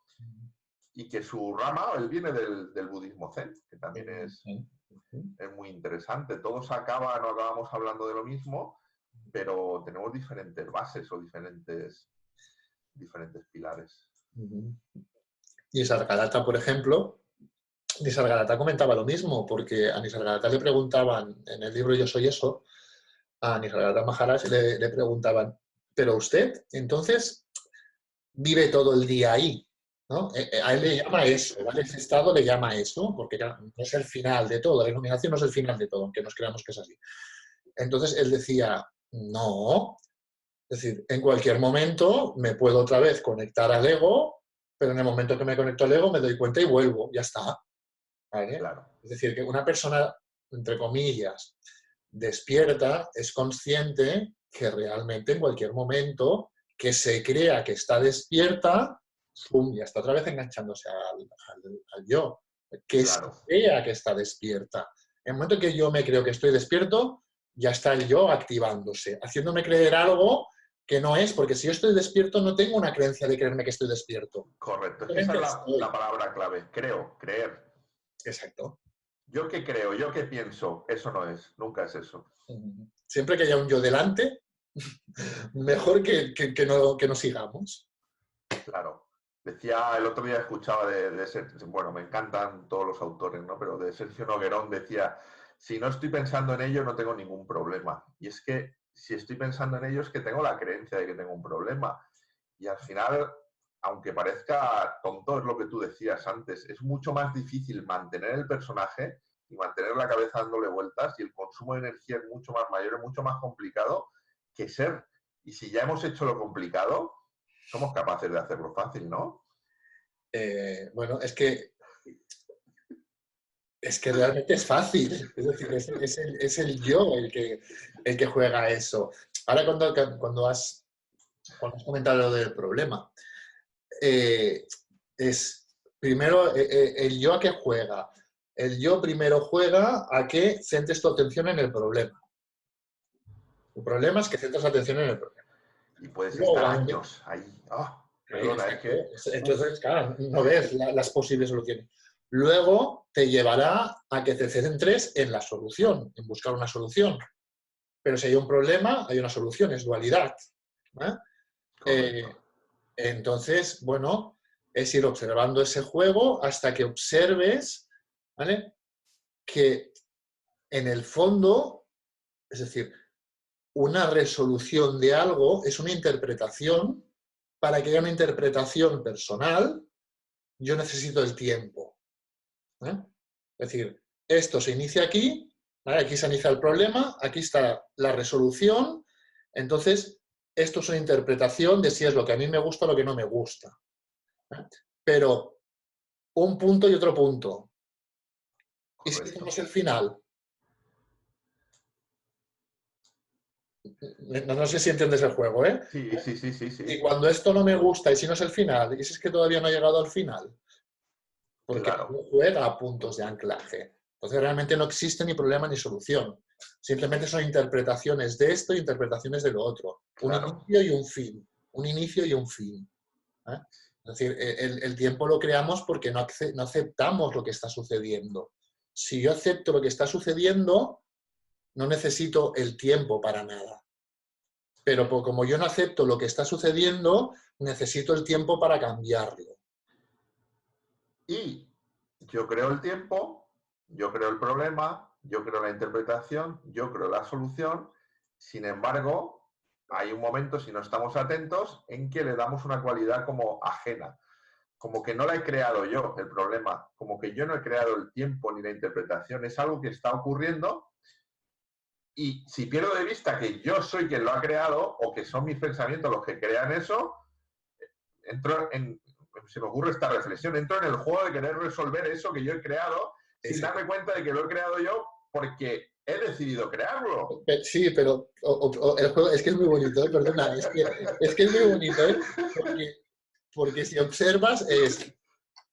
y que su rama, él viene del budismo zen, que también es muy interesante. Todos no acabamos hablando de lo mismo, pero tenemos diferentes bases o diferentes pilares. Nisargadatta, por ejemplo, Nisargadatta comentaba lo mismo, porque a Nisargadatta le preguntaban, en el libro Yo soy eso, a Nisargadatta Maharaj le preguntaban, pero usted, entonces, vive todo el día ahí, ¿no? A él le llama eso, ¿vale? Ese estado le llama eso, porque no es el final de todo, la iluminación no es el final de todo, aunque nos creamos que es así. Entonces él decía, no, es decir, en cualquier momento me puedo otra vez conectar al ego, pero en el momento que me conecto al ego me doy cuenta y vuelvo, ya está. ¿Vale? Claro. Es decir, que una persona, entre comillas, despierta es consciente que realmente en cualquier momento que se crea que está despierta, ¡pum!, ya está otra vez enganchándose al yo. Que claro. se crea que está despierta. En el momento que yo me creo que estoy despierto, ya está el yo activándose, haciéndome creer algo que no es, porque si yo estoy despierto no tengo una creencia de creerme que estoy despierto. Correcto, esa es la palabra clave, creer. Exacto. Yo qué creo, yo qué pienso, eso no es, nunca es eso. Siempre que haya un yo delante, mejor que no sigamos. Claro. Decía, el otro día escuchaba bueno, me encantan todos los autores, ¿no? Pero de Sergio Noguerón decía, si no estoy pensando en ello, no tengo ningún problema. Y es que si estoy pensando en ello es que tengo la creencia de que tengo un problema. Y al final, aunque parezca tonto, es lo que tú decías antes, es mucho más difícil mantener el personaje y mantener la cabeza dándole vueltas, y el consumo de energía es mucho más mayor, es mucho más complicado que ser. Y si ya hemos hecho lo complicado, somos capaces de hacerlo fácil, ¿no? Bueno, es que realmente es fácil. Es decir, es el yo el que juega eso. Ahora cuando has comentado lo del problema, es primero el yo a qué juega. El yo primero juega a que centres tu atención en el problema. El problema es que centras la atención en el problema. Y puedes estar años ahí. Perdona, es que... Entonces, claro, no ves las posibles soluciones. Luego te llevará a que te centres en la solución, en buscar una solución. Pero si hay un problema, hay una solución, es dualidad. Entonces, bueno, es ir observando ese juego hasta que observes, ¿vale?, que en el fondo, es decir, una resolución de algo es una interpretación. Para que haya una interpretación personal, yo necesito el tiempo. Es decir, esto se inicia aquí ¿vale? Aquí se analiza el problema, aquí está la resolución. Entonces, esto es una interpretación de si es lo que a mí me gusta o lo que no me gusta. ¿Vale? Pero un punto y otro punto. ¿Y si hacemos el final? No sé si entiendes el juego, ¿eh? Sí. Y cuando esto no me gusta, y si no es el final, y si es que todavía no ha llegado al final, porque Claro. no juega a puntos de anclaje. Entonces realmente no existe ni problema ni solución. Simplemente son interpretaciones de esto e interpretaciones de lo otro. Claro. Un inicio y un fin. Un inicio y un fin. ¿Eh? Es decir, el tiempo lo creamos porque no aceptamos lo que está sucediendo. Si yo acepto lo que está sucediendo, no necesito el tiempo para nada. Pero como yo no acepto lo que está sucediendo, necesito el tiempo para cambiarlo. Y yo creo el tiempo, yo creo el problema, yo creo la interpretación, yo creo la solución. Sin embargo, hay un momento, si no estamos atentos, en que le damos una cualidad como ajena. Como que no la he creado yo, el problema. Como que yo no he creado el tiempo ni la interpretación. Es algo que está ocurriendo. Y si pierdo de vista que yo soy quien lo ha creado o que son mis pensamientos los que crean eso, se me ocurre esta reflexión, entro en el juego de querer resolver eso que yo he creado sin darme cuenta de que lo he creado yo porque he decidido crearlo. Sí, pero el juego es que es muy bonito, perdona, es que es muy bonito, porque si observas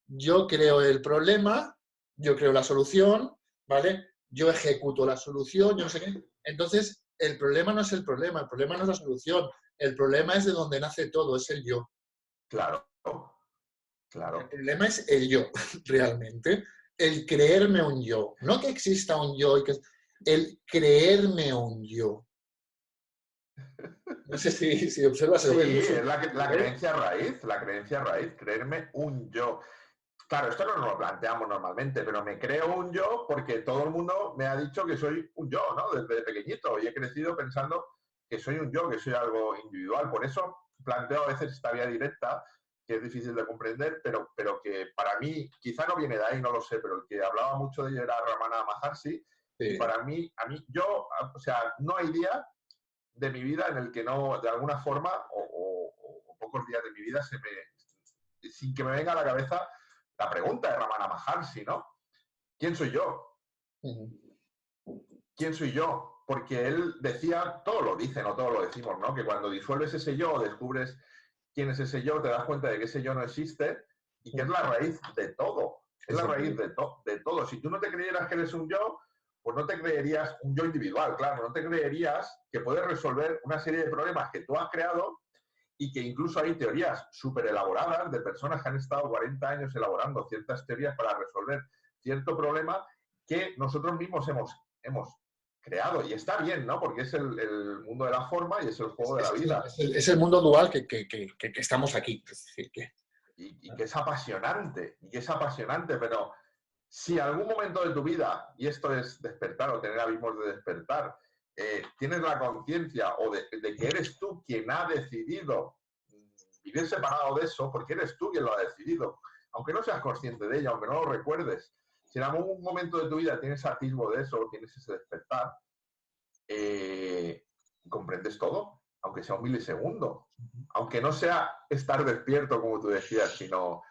yo creo el problema, yo creo la solución, ¿vale? Yo ejecuto la solución, yo no sé qué. Entonces, el problema no es el problema no es la solución, el problema es de donde nace todo, es el yo. Claro. El problema es el yo, realmente. El creerme un yo. No que exista un yo, el creerme un yo. No sé si observas. Sí, es la creencia raíz, creerme un yo. Claro, esto no nos lo planteamos normalmente, pero me creo un yo porque todo el mundo me ha dicho que soy un yo, ¿no? Desde pequeñito y he crecido pensando que soy un yo, que soy algo individual. Por eso planteo a veces esta vía directa, que es difícil de comprender, pero que para mí, quizá no viene de ahí, no lo sé, pero el que hablaba mucho de ello era Ramana Maharshi. Sí. Y para mí, yo, o sea, no hay día de mi vida en el que no, de alguna forma, o pocos días de mi vida, sin que me venga a la cabeza la pregunta de Ramana Maharshi, ¿no? ¿Quién soy yo? ¿Quién soy yo? Porque él decía, todo lo dicen o todo lo decimos, ¿no? Que cuando disuelves ese yo o descubres quién es ese yo, te das cuenta de que ese yo no existe y que es la raíz de todo. Es la raíz de todo. Si tú no te creyeras que eres un yo, pues no te creerías un yo individual, claro. No te creerías que puedes resolver una serie de problemas que tú has creado y que incluso hay teorías súper elaboradas de personas que han estado 40 años elaborando ciertas teorías para resolver cierto problema que nosotros mismos hemos creado. Y está bien, ¿no? Porque es el mundo de la forma y es el juego de la vida. Es el mundo dual que estamos aquí. Es decir, y que es apasionante, pero si algún momento de tu vida, y esto es despertar o tener abismos de despertar, tienes la conciencia o de que eres tú quien ha decidido vivir separado de eso, porque eres tú quien lo ha decidido, aunque no seas consciente de ello, aunque no lo recuerdes, si en algún momento de tu vida tienes atisbo de eso, tienes ese despertar, comprendes todo, aunque sea un milisegundo, aunque no sea estar despierto, como tú decías, sino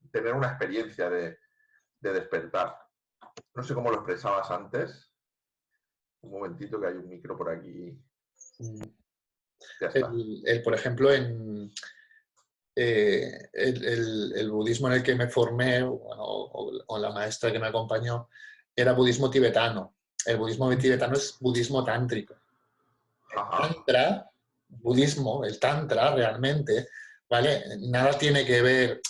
tener una experiencia de despertar. No sé cómo lo expresabas antes. Un momentito, que hay un micro por aquí. Ya está. Por ejemplo, en el budismo en el que me formé, o la maestra que me acompañó, era budismo tibetano. El budismo tibetano es budismo tántrico. El tantra, budismo, el tantra realmente, ¿vale? Nada tiene que ver,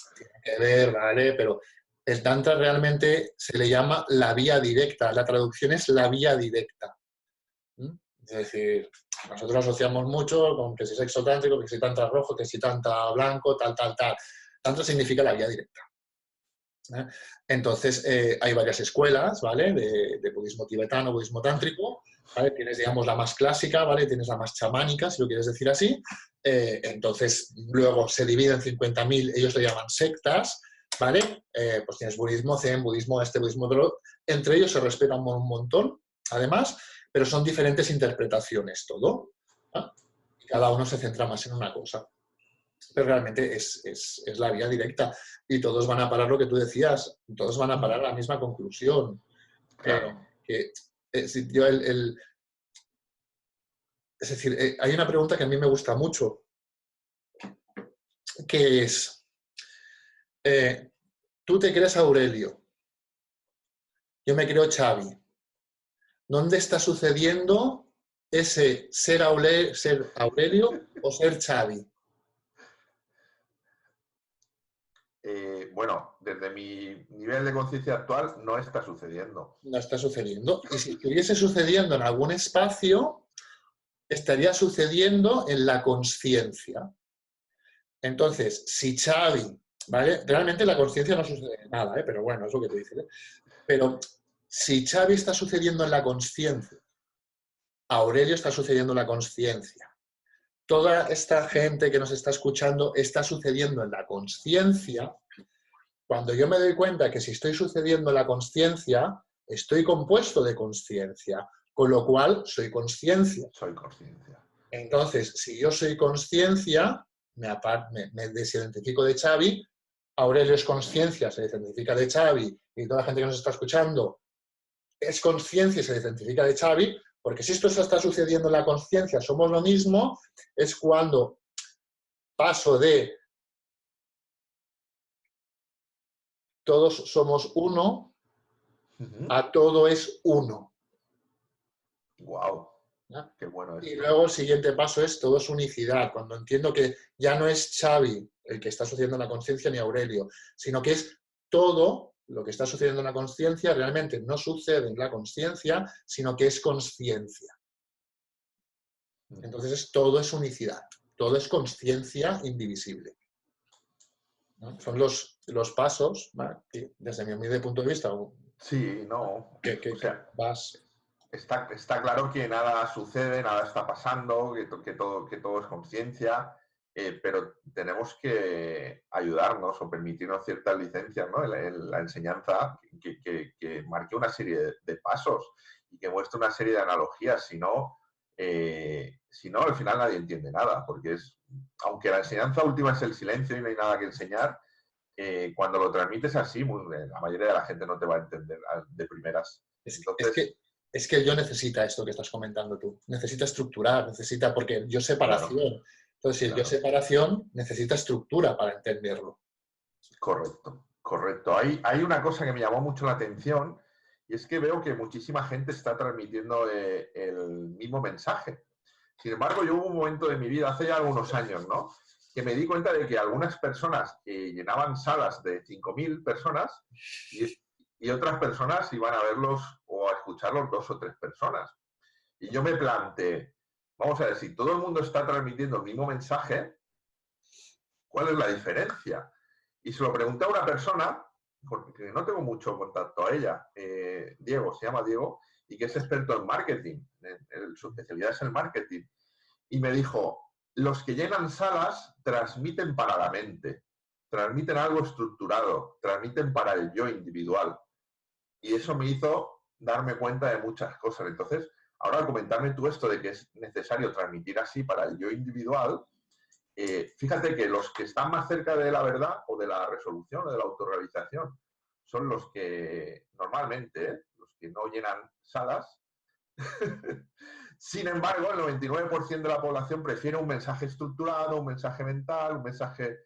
¿vale? Pero el tantra realmente se le llama la vía directa. La traducción es la vía directa. Es decir, nosotros asociamos mucho con que si sexo tántrico, que si tantra rojo, que si tantra blanco, tal. Tantra significa la vía directa. Entonces, hay varias escuelas, ¿vale? De budismo tibetano, budismo tántrico, ¿vale? Tienes, digamos, la más clásica, ¿vale? Tienes la más chamánica, si lo quieres decir así. Entonces, luego se divide en 50.000, ellos lo llaman sectas, ¿vale? Pues tienes budismo zen, budismo este, budismo otro. Entre ellos se respetan un montón, además, pero son diferentes interpretaciones todo. ¿Ah? Y cada uno se centra más en una cosa. Pero realmente es la vía directa. Y todos van a parar lo que tú decías, todos van a parar a la misma conclusión. Claro. Es decir, hay una pregunta que a mí me gusta mucho, que es, tú te crees Aurelio, yo me creo Xavi. ¿Dónde está sucediendo ese ser Aurelio o ser Xavi? Bueno, desde mi nivel de conciencia actual no está sucediendo. No está sucediendo. Y si estuviese sucediendo en algún espacio, estaría sucediendo en la consciencia. Entonces, si Xavi, ¿vale? Realmente la consciencia no sucede nada, pero bueno, es lo que te dice. Pero si Xavi está sucediendo en la consciencia, Aurelio está sucediendo en la consciencia, toda esta gente que nos está escuchando está sucediendo en la consciencia, cuando yo me doy cuenta que si estoy sucediendo en la consciencia, estoy compuesto de consciencia, con lo cual soy consciencia. Soy consciencia. Entonces, si yo soy consciencia, me desidentifico de Xavi, Aurelio es consciencia, se desidentifica de Xavi, y toda la gente que nos está escuchando es consciencia y se desidentifica de Xavi, porque si esto está sucediendo en la consciencia, somos lo mismo, es cuando paso de todos somos uno a todo es uno. Wow. ¿No? Qué bueno Y esto. luego el siguiente paso es todo es unicidad, cuando entiendo que ya no es Xavi el que está sucediendo en la consciencia ni Aurelio, sino que es todo lo que está sucediendo en la consciencia realmente no sucede en la consciencia, sino que es consciencia. Entonces todo es unicidad, todo es consciencia indivisible. ¿No? Son los pasos, ¿vale? Que, desde mi humilde punto de vista, Sí, no. O sea, vas... Está claro que nada sucede, nada está pasando, que todo es conciencia, pero tenemos que ayudarnos o permitirnos ciertas licencias, ¿no? En la enseñanza que marque una serie de pasos y que muestre una serie de analogías, si no, al final nadie entiende nada, porque aunque la enseñanza última es el silencio y no hay nada que enseñar, cuando lo transmites así, la mayoría de la gente no te va a entender de primeras. Entonces, Es que el yo necesita esto que estás comentando tú. Necesita estructurar, necesita, porque el yo separación. Claro, Entonces, si el yo separación necesita estructura para entenderlo. correcto, correcto. Hay una cosa que me llamó mucho la atención y es que veo que muchísima gente está transmitiendo el mismo mensaje. Sin embargo, yo hubo un momento de mi vida, hace ya algunos años, ¿no? Que me di cuenta de que algunas personas llenaban salas de 5.000 personas y otras personas iban a verlos o a escucharlos 2 o 3 personas. Y yo me planteé, vamos a ver, si todo el mundo está transmitiendo el mismo mensaje, ¿cuál es la diferencia? Y se lo pregunté a una persona, porque no tengo mucho contacto a ella, Diego, se llama Diego, y que es experto en marketing, su especialidad es el marketing. Y me dijo, los que llenan salas transmiten para la mente, transmiten algo estructurado, transmiten para el yo individual. Y eso me hizo darme cuenta de muchas cosas. Entonces, ahora al comentarme tú esto de que es necesario transmitir así para el yo individual, fíjate que los que están más cerca de la verdad o de la resolución o de la autorrealización son los que normalmente, los que no llenan salas. Sin embargo, el 99% de la población prefiere un mensaje estructurado, un mensaje mental, un mensaje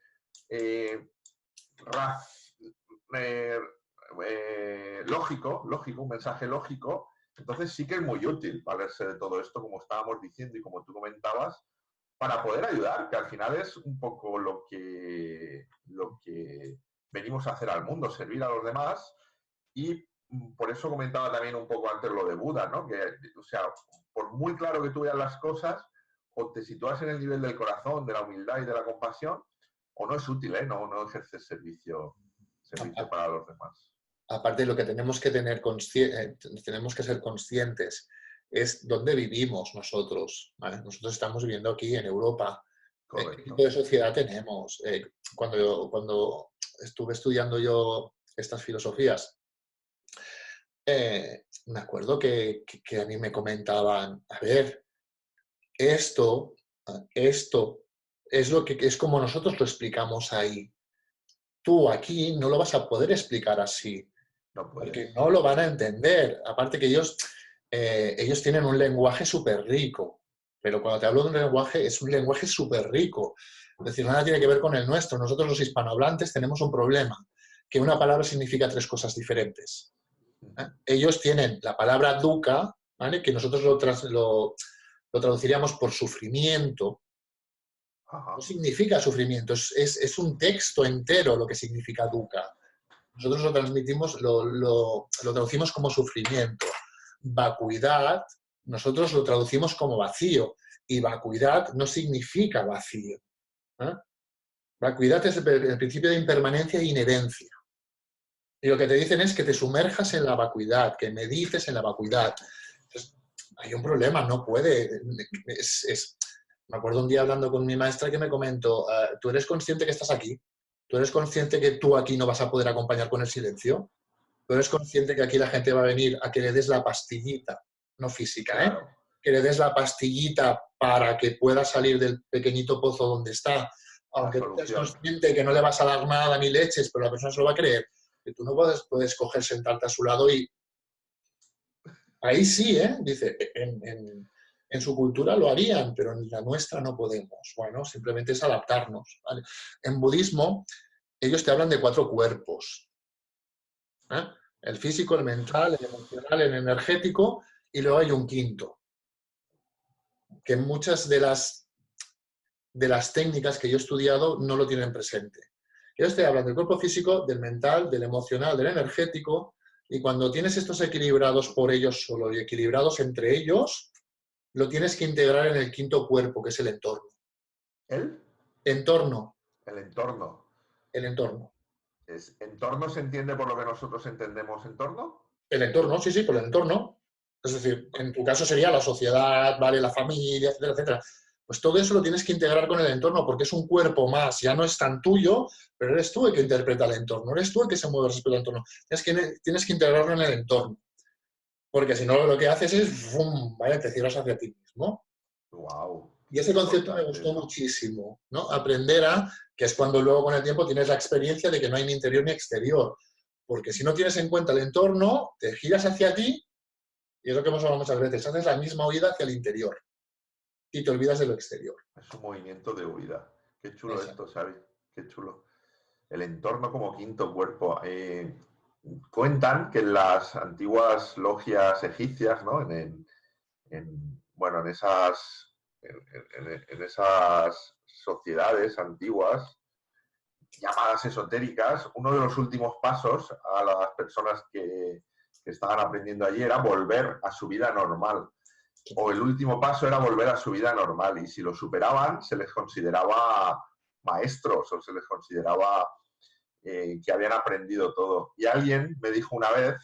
lógico, un mensaje lógico. Entonces sí que es muy útil valerse de todo esto, como estábamos diciendo y como tú comentabas, para poder ayudar, que al final es un poco lo que venimos a hacer al mundo, servir a los demás. Y por eso comentaba también un poco antes lo de Buda, ¿no? Que, o sea, por muy claro que tú veas las cosas, o te sitúas en el nivel del corazón, de la humildad y de la compasión, o no es útil, ¿eh? No ejerces servicio para los demás. Aparte de lo que tenemos que tenemos que ser conscientes es dónde vivimos nosotros, ¿vale? Nosotros estamos viviendo aquí en Europa. ¿Qué tipo de sociedad tenemos? Cuando estuve estudiando yo estas filosofías, me acuerdo que a mí me comentaban, a ver, esto es lo que es como nosotros lo explicamos ahí. Tú aquí no lo vas a poder explicar así, No porque puedes. no lo van a entender. Aparte que ellos tienen un lenguaje súper rico, pero cuando te hablo de un lenguaje, es un lenguaje súper rico. Es decir, nada tiene que ver con el nuestro. Nosotros los hispanohablantes tenemos un problema, que una palabra significa tres cosas diferentes. Ellos tienen la palabra dukkha, ¿vale? Que nosotros lo traduciríamos por sufrimiento. Ajá. No significa sufrimiento, es un texto entero lo que significa dukkha. Nosotros lo transmitimos, lo traducimos como sufrimiento. Vacuidad, nosotros lo traducimos como vacío. Y vacuidad no significa vacío. Vacuidad es el principio de impermanencia e inherencia. Y lo que te dicen es que te sumerjas en la vacuidad, que medites en la vacuidad. Entonces, hay un problema, no puede. Me acuerdo un día hablando con mi maestra que me comentó, ¿tú eres consciente que estás aquí? ¿Tú eres consciente que tú aquí no vas a poder acompañar con el silencio? ¿Tú eres consciente que aquí la gente va a venir a que le des la pastillita, no física, Claro. que le des la pastillita para que pueda salir del pequeñito pozo donde está? Aunque tú seas consciente que no le vas a dar nada ni leches, pero la persona se lo va a creer. Que tú no puedes coger, sentarte a su lado y... Ahí sí, dice, en su cultura lo harían, pero en la nuestra no podemos. Bueno, simplemente es adaptarnos. ¿Vale? En budismo, ellos te hablan de 4 cuerpos. El físico, el mental, el emocional, el energético, y luego hay un quinto, que muchas de las técnicas que yo he estudiado no lo tienen presente. Ellos te hablan del cuerpo físico, del mental, del emocional, del energético, y cuando tienes estos equilibrados por ellos solo y equilibrados entre ellos, lo tienes que integrar en el quinto cuerpo, que es el entorno. ¿El? Entorno. El entorno. El entorno. ¿Entorno se entiende por lo que nosotros entendemos entorno? El entorno, sí, por el entorno. Es decir, en tu caso sería la sociedad, ¿vale? La familia, etcétera, etcétera. Pues todo eso lo tienes que integrar con el entorno porque es un cuerpo más, ya no es tan tuyo, pero eres tú el que interpreta el entorno, eres tú el que se mueve respecto al entorno. Tienes que integrarlo en el entorno, porque si no lo que haces es, ¡fum!, ¿vale? Te cierras hacia ti mismo. Wow. Y ese concepto me gustó muchísimo, ¿no? Aprender que es cuando luego con el tiempo tienes la experiencia de que no hay ni interior ni exterior, porque si no tienes en cuenta el entorno, te giras hacia ti, y es lo que hemos hablado muchas veces, haces la misma huida hacia el interior y te olvidas de lo exterior. Es un movimiento de huida. Qué chulo esto, Xavi. Qué chulo. El entorno como quinto cuerpo. Cuentan que en las antiguas logias egipcias, ¿no? en esas sociedades antiguas llamadas esotéricas, uno de los últimos pasos a las personas que estaban aprendiendo allí era volver a su vida normal. O el último paso era volver a su vida normal. Y si lo superaban, se les consideraba maestros o se les consideraba que habían aprendido todo. Y alguien me dijo una vez,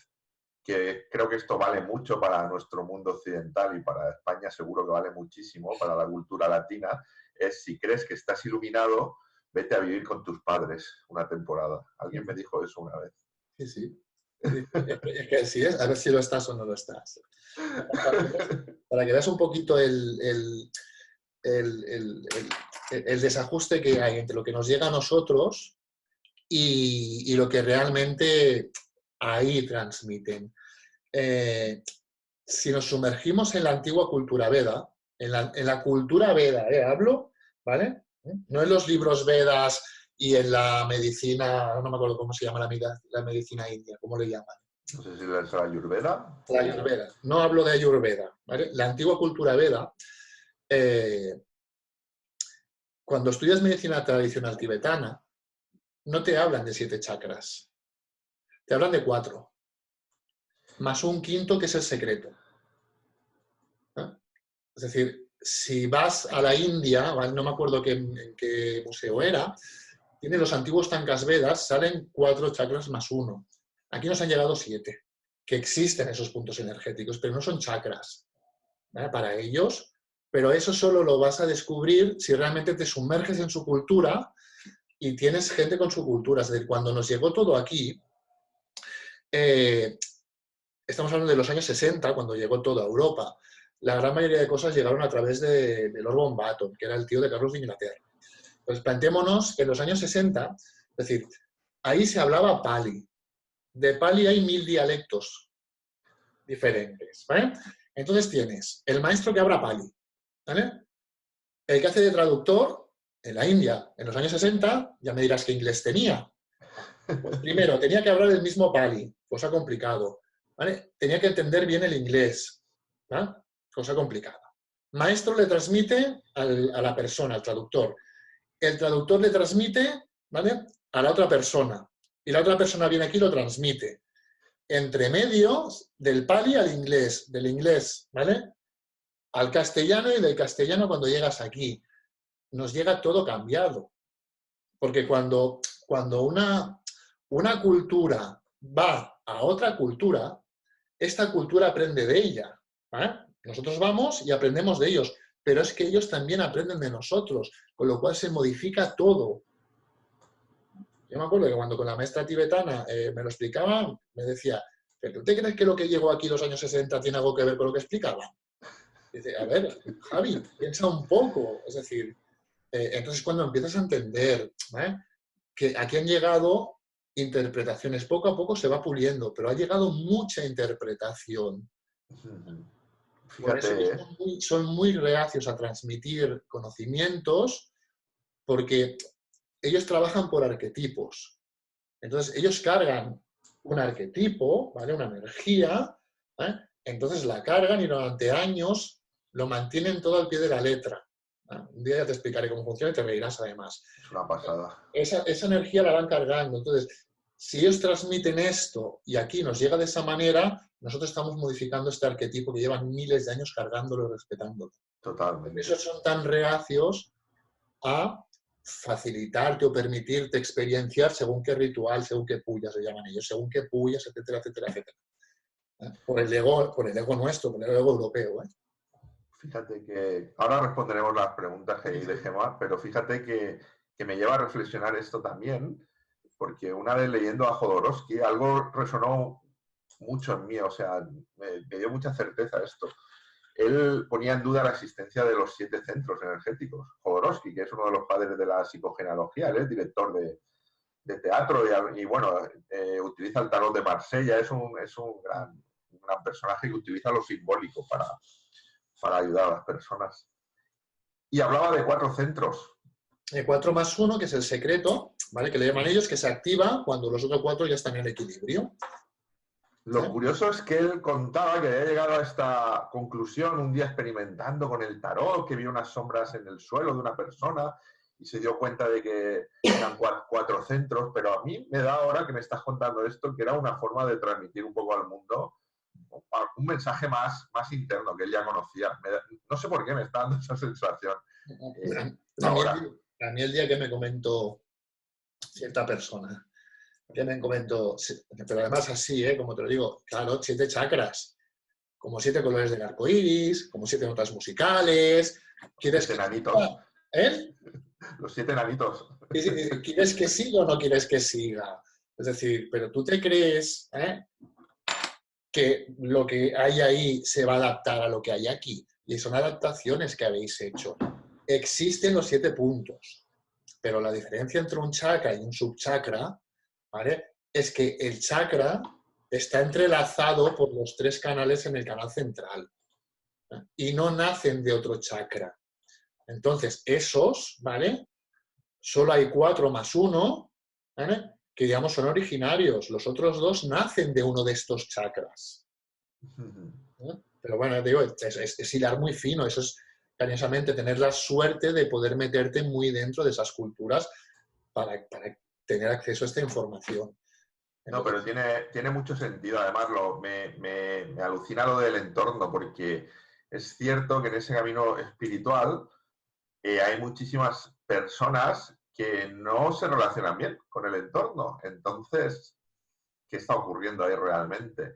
que creo que esto vale mucho para nuestro mundo occidental y para España seguro que vale muchísimo, para la cultura latina, es si crees que estás iluminado, vete a vivir con tus padres una temporada. Alguien me dijo eso una vez. Sí, sí. Es que sí es, a ver si lo estás o no lo estás. Para que veas un poquito el desajuste que hay entre lo que nos llega a nosotros y lo que realmente ahí transmiten. Si nos sumergimos en la antigua cultura Veda, en la cultura Veda, hablo, ¿vale? No en los libros Vedas y en la medicina, no me acuerdo cómo se llama la medicina india, ¿cómo le llaman? No sé si es la Ayurveda. La Ayurveda. No hablo de Ayurveda, ¿vale? La antigua cultura Veda, cuando estudias medicina tradicional tibetana, no te hablan de 7 chakras, te hablan de 4, más un quinto que es el secreto. Es decir, si vas a la India, no me acuerdo en qué museo era, tiene los antiguos Tankas Vedas, salen 4 chakras más 1. Aquí nos han llegado 7, que existen esos puntos energéticos, pero no son chakras, ¿vale? Para ellos, pero eso solo lo vas a descubrir si realmente te sumerges en su cultura y tienes gente con su cultura. Es decir, cuando nos llegó todo aquí, estamos hablando de los años 60, cuando llegó todo a Europa, la gran mayoría de cosas llegaron a través de Lord Mountbatten, que era el tío de Carlos de Inglaterra. Pues planteémonos que en los años 60, es decir, ahí se hablaba Pali. De Pali hay 1000 dialectos diferentes, ¿vale? Entonces tienes el maestro que habla Pali, ¿vale? El que hace de traductor en la India en los años 60, ya me dirás qué inglés tenía. Pues primero, tenía que hablar el mismo Pali, cosa complicado, ¿vale? Tenía que entender bien el inglés, ¿vale? Cosa complicada. Maestro le transmite a la persona, al traductor. El traductor le transmite, ¿vale?, a la otra persona. Y la otra persona viene aquí y lo transmite. Entre medios, del Pali al inglés, del inglés, ¿vale?, al castellano, y del castellano cuando llegas aquí. Nos llega todo cambiado. Porque cuando una cultura va a otra cultura, esta cultura aprende de ella, ¿vale? Nosotros vamos y aprendemos de ellos, pero es que ellos también aprenden de nosotros, con lo cual se modifica todo. Yo me acuerdo que cuando con la maestra tibetana me lo explicaba, me decía, ¿pero tú te crees que lo que llegó aquí en los años 60 tiene algo que ver con lo que explicaba? Dice, a ver, Javi, piensa un poco. Es decir, entonces cuando empiezas a entender, ¿vale?, que aquí han llegado interpretaciones, poco a poco se va puliendo, pero ha llegado mucha interpretación. Por eso que Fíjate, son muy reacios a transmitir conocimientos, porque ellos trabajan por arquetipos. Entonces, ellos cargan un arquetipo, ¿vale?, una energía, ¿vale?, entonces la cargan y durante años lo mantienen todo al pie de la letra. Un día ya te explicaré cómo funciona y te reirás además. es una pasada. Esa energía la van cargando. Entonces, si ellos transmiten esto y aquí nos llega de esa manera, nosotros estamos modificando este arquetipo que llevan miles de años cargándolo y respetándolo. Por eso Totalmente. son tan reacios a facilitarte o permitirte experienciar según qué ritual, según qué puya se llaman ellos, según qué puyas, etcétera, etcétera, etcétera. Por el ego nuestro, por el ego europeo. Fíjate que ahora responderemos las preguntas que hay de Gemma, pero fíjate que me lleva a reflexionar esto también, porque una vez leyendo a Jodorowsky, algo resonó mucho en mí, o sea, me dio mucha certeza esto. Él ponía en duda la existencia de los 7 centros energéticos. Jodorowsky, que es uno de los padres de la psicogenealogía, él es director de teatro y bueno, utiliza el tarot de Marsella, es un gran personaje que utiliza lo simbólico para ayudar a las personas. Y hablaba de 4 centros. 4 más 1, que es el secreto, ¿vale?, que le llaman ellos, que se activa cuando los otros 4 ya están en equilibrio. Lo curioso es que él contaba que había llegado a esta conclusión un día experimentando con el tarot, que vio unas sombras en el suelo de una persona y se dio cuenta de que eran 4 centros, pero a mí me da ahora que me estás contando esto, que era una forma de transmitir un poco al mundo un mensaje más interno que él ya conocía. No sé por qué me está dando esa sensación ahora. A mí el día que me comentó cierta persona, que me comentó, pero además así, como te lo digo, claro, 7 chakras, como 7 colores del arco iris, como 7 notas musicales. ¿Quieres que enanitos? ¿Eh? Los 7 enanitos. ¿Quieres que siga o no quieres que siga? Es decir, pero tú te crees que lo que hay ahí se va a adaptar a lo que hay aquí. Y son adaptaciones que habéis hecho. Existen los 7 puntos, pero la diferencia entre un chakra y un subchakra, ¿vale?, es que el chakra está entrelazado por los 3 canales en el canal central, y no nacen de otro chakra. Entonces, esos, ¿vale?, solo hay 4 más 1, ¿vale?, que digamos son originarios. Los otros 2 nacen de uno de estos chakras. Pero bueno, digo, es hilar muy fino. Eso es, cariñosamente, tener la suerte de poder meterte muy dentro de esas culturas para tener acceso a esta información. No, pero tiene mucho sentido. Además, me alucina lo del entorno, porque es cierto que en ese camino espiritual hay muchísimas personas que no se relacionan bien con el entorno. Entonces, ¿qué está ocurriendo ahí realmente?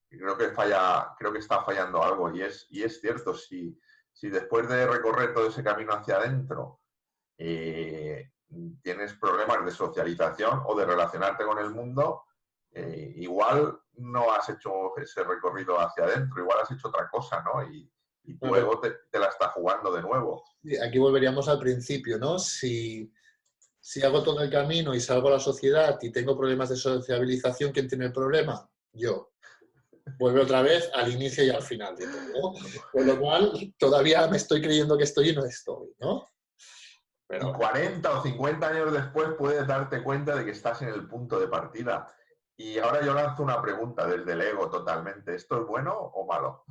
Creo que está fallando algo. Y es cierto, si después de recorrer todo ese camino hacia adentro tienes problemas de socialización o de relacionarte con el mundo, igual no has hecho ese recorrido hacia adentro, igual has hecho otra cosa, ¿no? Y tu ego te la está jugando de nuevo. Aquí volveríamos al principio, ¿no? Si hago todo el camino y salgo a la sociedad y tengo problemas de sociabilización, ¿quién tiene el problema? Yo. Vuelve otra vez al inicio y al final de todo. Con lo cual, todavía me estoy creyendo que estoy y no estoy, ¿no? Pero... Y 40 o 50 años después puedes darte cuenta de que estás en el punto de partida. Y ahora yo lanzo una pregunta desde el ego totalmente. ¿Esto es bueno o malo?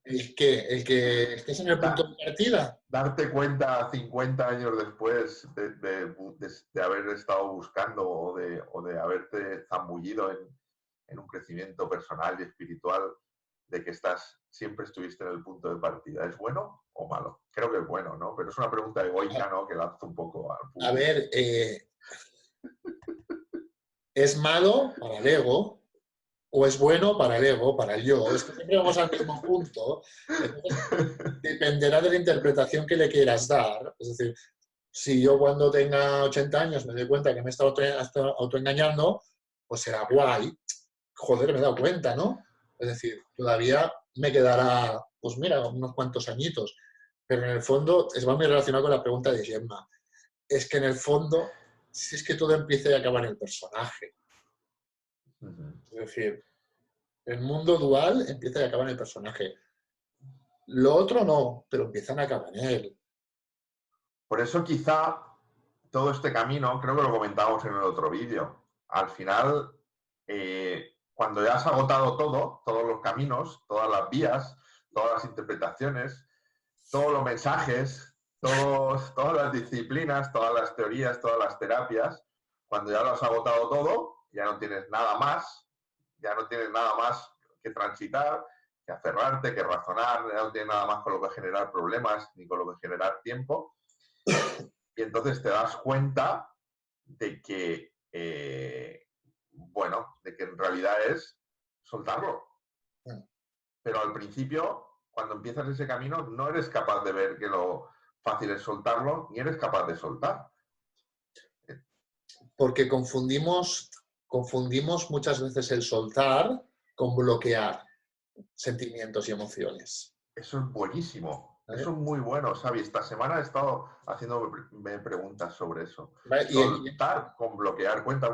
¿El qué? ¿El que estés en el punto de partida? Darte cuenta 50 años después de haber estado buscando o de haberte zambullido en un crecimiento personal y espiritual, de que siempre estuviste en el punto de partida. ¿Es bueno o malo? Creo que es bueno, ¿no? Pero es una pregunta egoica, ¿no? Que lanzo un poco al público. A ver, ¿es malo para el ego o es bueno para el ego, para el yo? Es que siempre vamos al mismo punto. Entonces, dependerá de la interpretación que le quieras dar. Es decir, si yo cuando tenga 80 años me doy cuenta que me he estado autoengañando, pues será guay. Joder, me he dado cuenta, ¿no? Es decir, todavía me quedará, pues mira, unos cuantos añitos. Pero en el fondo, va muy relacionado con la pregunta de Gemma. Es que en el fondo, si es que todo empieza y acaba en el personaje. Es decir, el mundo dual empieza y acaba en el personaje. Lo otro no, pero empiezan y acaba en él. Por eso quizá todo este camino, creo que lo comentábamos en el otro vídeo, al final, cuando ya has agotado todos los caminos, todas las vías, todas las interpretaciones, todos los mensajes, todas las disciplinas, todas las teorías, todas las terapias, cuando ya lo has agotado todo, ya no tienes nada más que transitar, que aferrarte, que razonar, ya no tienes nada más con lo que generar problemas ni con lo que generar tiempo. Y entonces te das cuenta de que, de que en realidad es soltarlo. Pero al principio, cuando empiezas ese camino, no eres capaz de ver que lo fácil es soltarlo, ni eres capaz de soltar. Porque confundimos muchas veces el soltar con bloquear sentimientos y emociones. Eso es buenísimo. Eso es muy bueno, Xavi. Esta semana he estado haciéndome preguntas sobre eso. ¿Vale? Soltar con bloquear. Cuenta.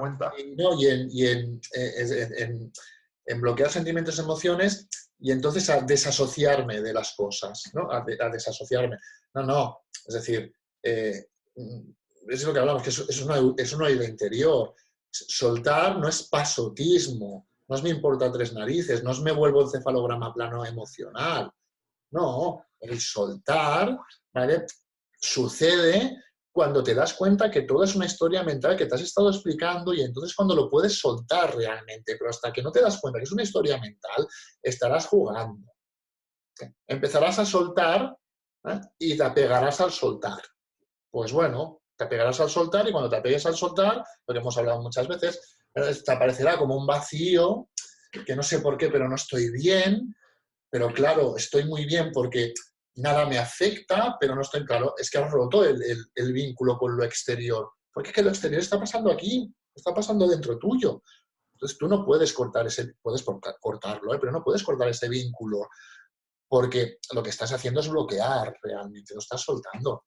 En bloquear sentimientos y emociones y entonces a desasociarme de las cosas, ¿no? A desasociarme. No. Es decir, es lo que hablamos, que es una ayuda interior. Soltar no es pasotismo, no es me importa tres narices, no es me vuelvo encefalograma plano emocional. No, el soltar, ¿vale? Sucede cuando te das cuenta que todo es una historia mental que te has estado explicando y entonces cuando lo puedes soltar realmente, pero hasta que no te das cuenta que es una historia mental, estarás jugando. Empezarás a soltar, ¿eh? Y te apegarás al soltar. Pues bueno, te apegarás al soltar y cuando te apegues al soltar, lo que hemos hablado muchas veces, te aparecerá como un vacío, que no sé por qué, pero no estoy bien. Pero claro, estoy muy bien porque nada me afecta, pero no estoy claro. Es que has roto el vínculo con lo exterior. Porque es que lo exterior está pasando aquí, está pasando dentro tuyo. Entonces tú no puedes cortar puedes cortarlo, pero no puedes cortar ese vínculo. Porque lo que estás haciendo es bloquear realmente, lo estás soltando.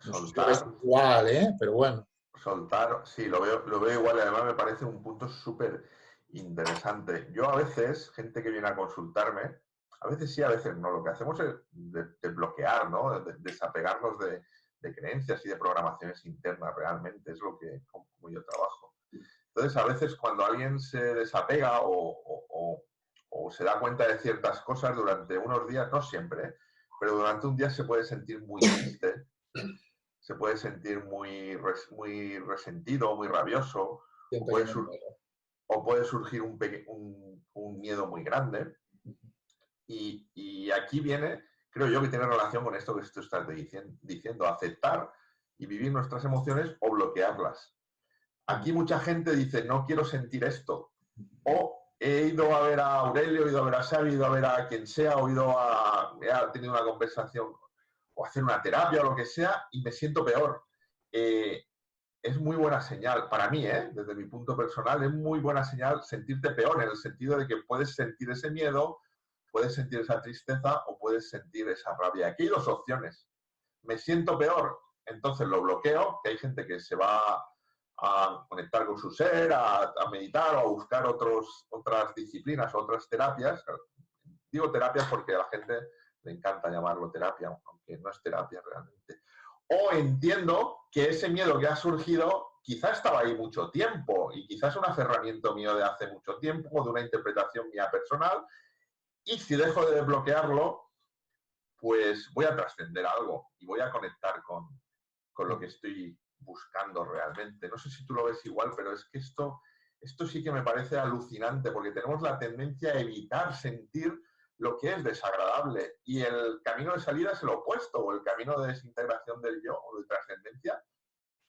Soltar. Es igual, pero bueno. Soltar, sí, lo veo igual y además me parece un punto súper interesante. Yo a veces, gente que viene a consultarme, a veces sí, a veces no. Lo que hacemos es desbloquear, ¿no? Desapegarnos de creencias y de programaciones internas realmente. Es lo que como yo trabajo. Entonces, a veces cuando alguien se desapega o se da cuenta de ciertas cosas durante unos días, no siempre, pero durante un día se puede sentir muy triste, se puede sentir muy resentido, muy rabioso, o puede surgir un miedo muy grande. Y aquí viene, creo yo, que tiene relación con esto que tú estás diciendo, aceptar y vivir nuestras emociones o bloquearlas. Aquí mucha gente dice, no quiero sentir esto. O he ido a ver a Aurelio, he ido a ver a Xavi, he ido a ver a quien sea, he tenido una conversación o hacer una terapia o lo que sea y me siento peor. es muy buena señal, para mí, desde mi punto personal, es muy buena señal sentirte peor, en el sentido de que puedes sentir ese miedo, puedes sentir esa tristeza o puedes sentir esa rabia. Aquí hay dos opciones. Me siento peor, entonces lo bloqueo, que hay gente que se va a conectar con su ser, a meditar o a buscar otras disciplinas, otras terapias. Digo terapias porque a la gente le encanta llamarlo terapia, aunque no es terapia realmente. O entiendo que ese miedo que ha surgido quizás estaba ahí mucho tiempo y quizás es un aferramiento mío de hace mucho tiempo o de una interpretación mía personal, y si dejo de desbloquearlo, pues voy a trascender algo y voy a conectar con lo que estoy buscando realmente. No sé si tú lo ves igual, pero es que esto sí que me parece alucinante, porque tenemos la tendencia a evitar sentir lo que es desagradable, y el camino de salida es el opuesto, o el camino de desintegración del yo o de trascendencia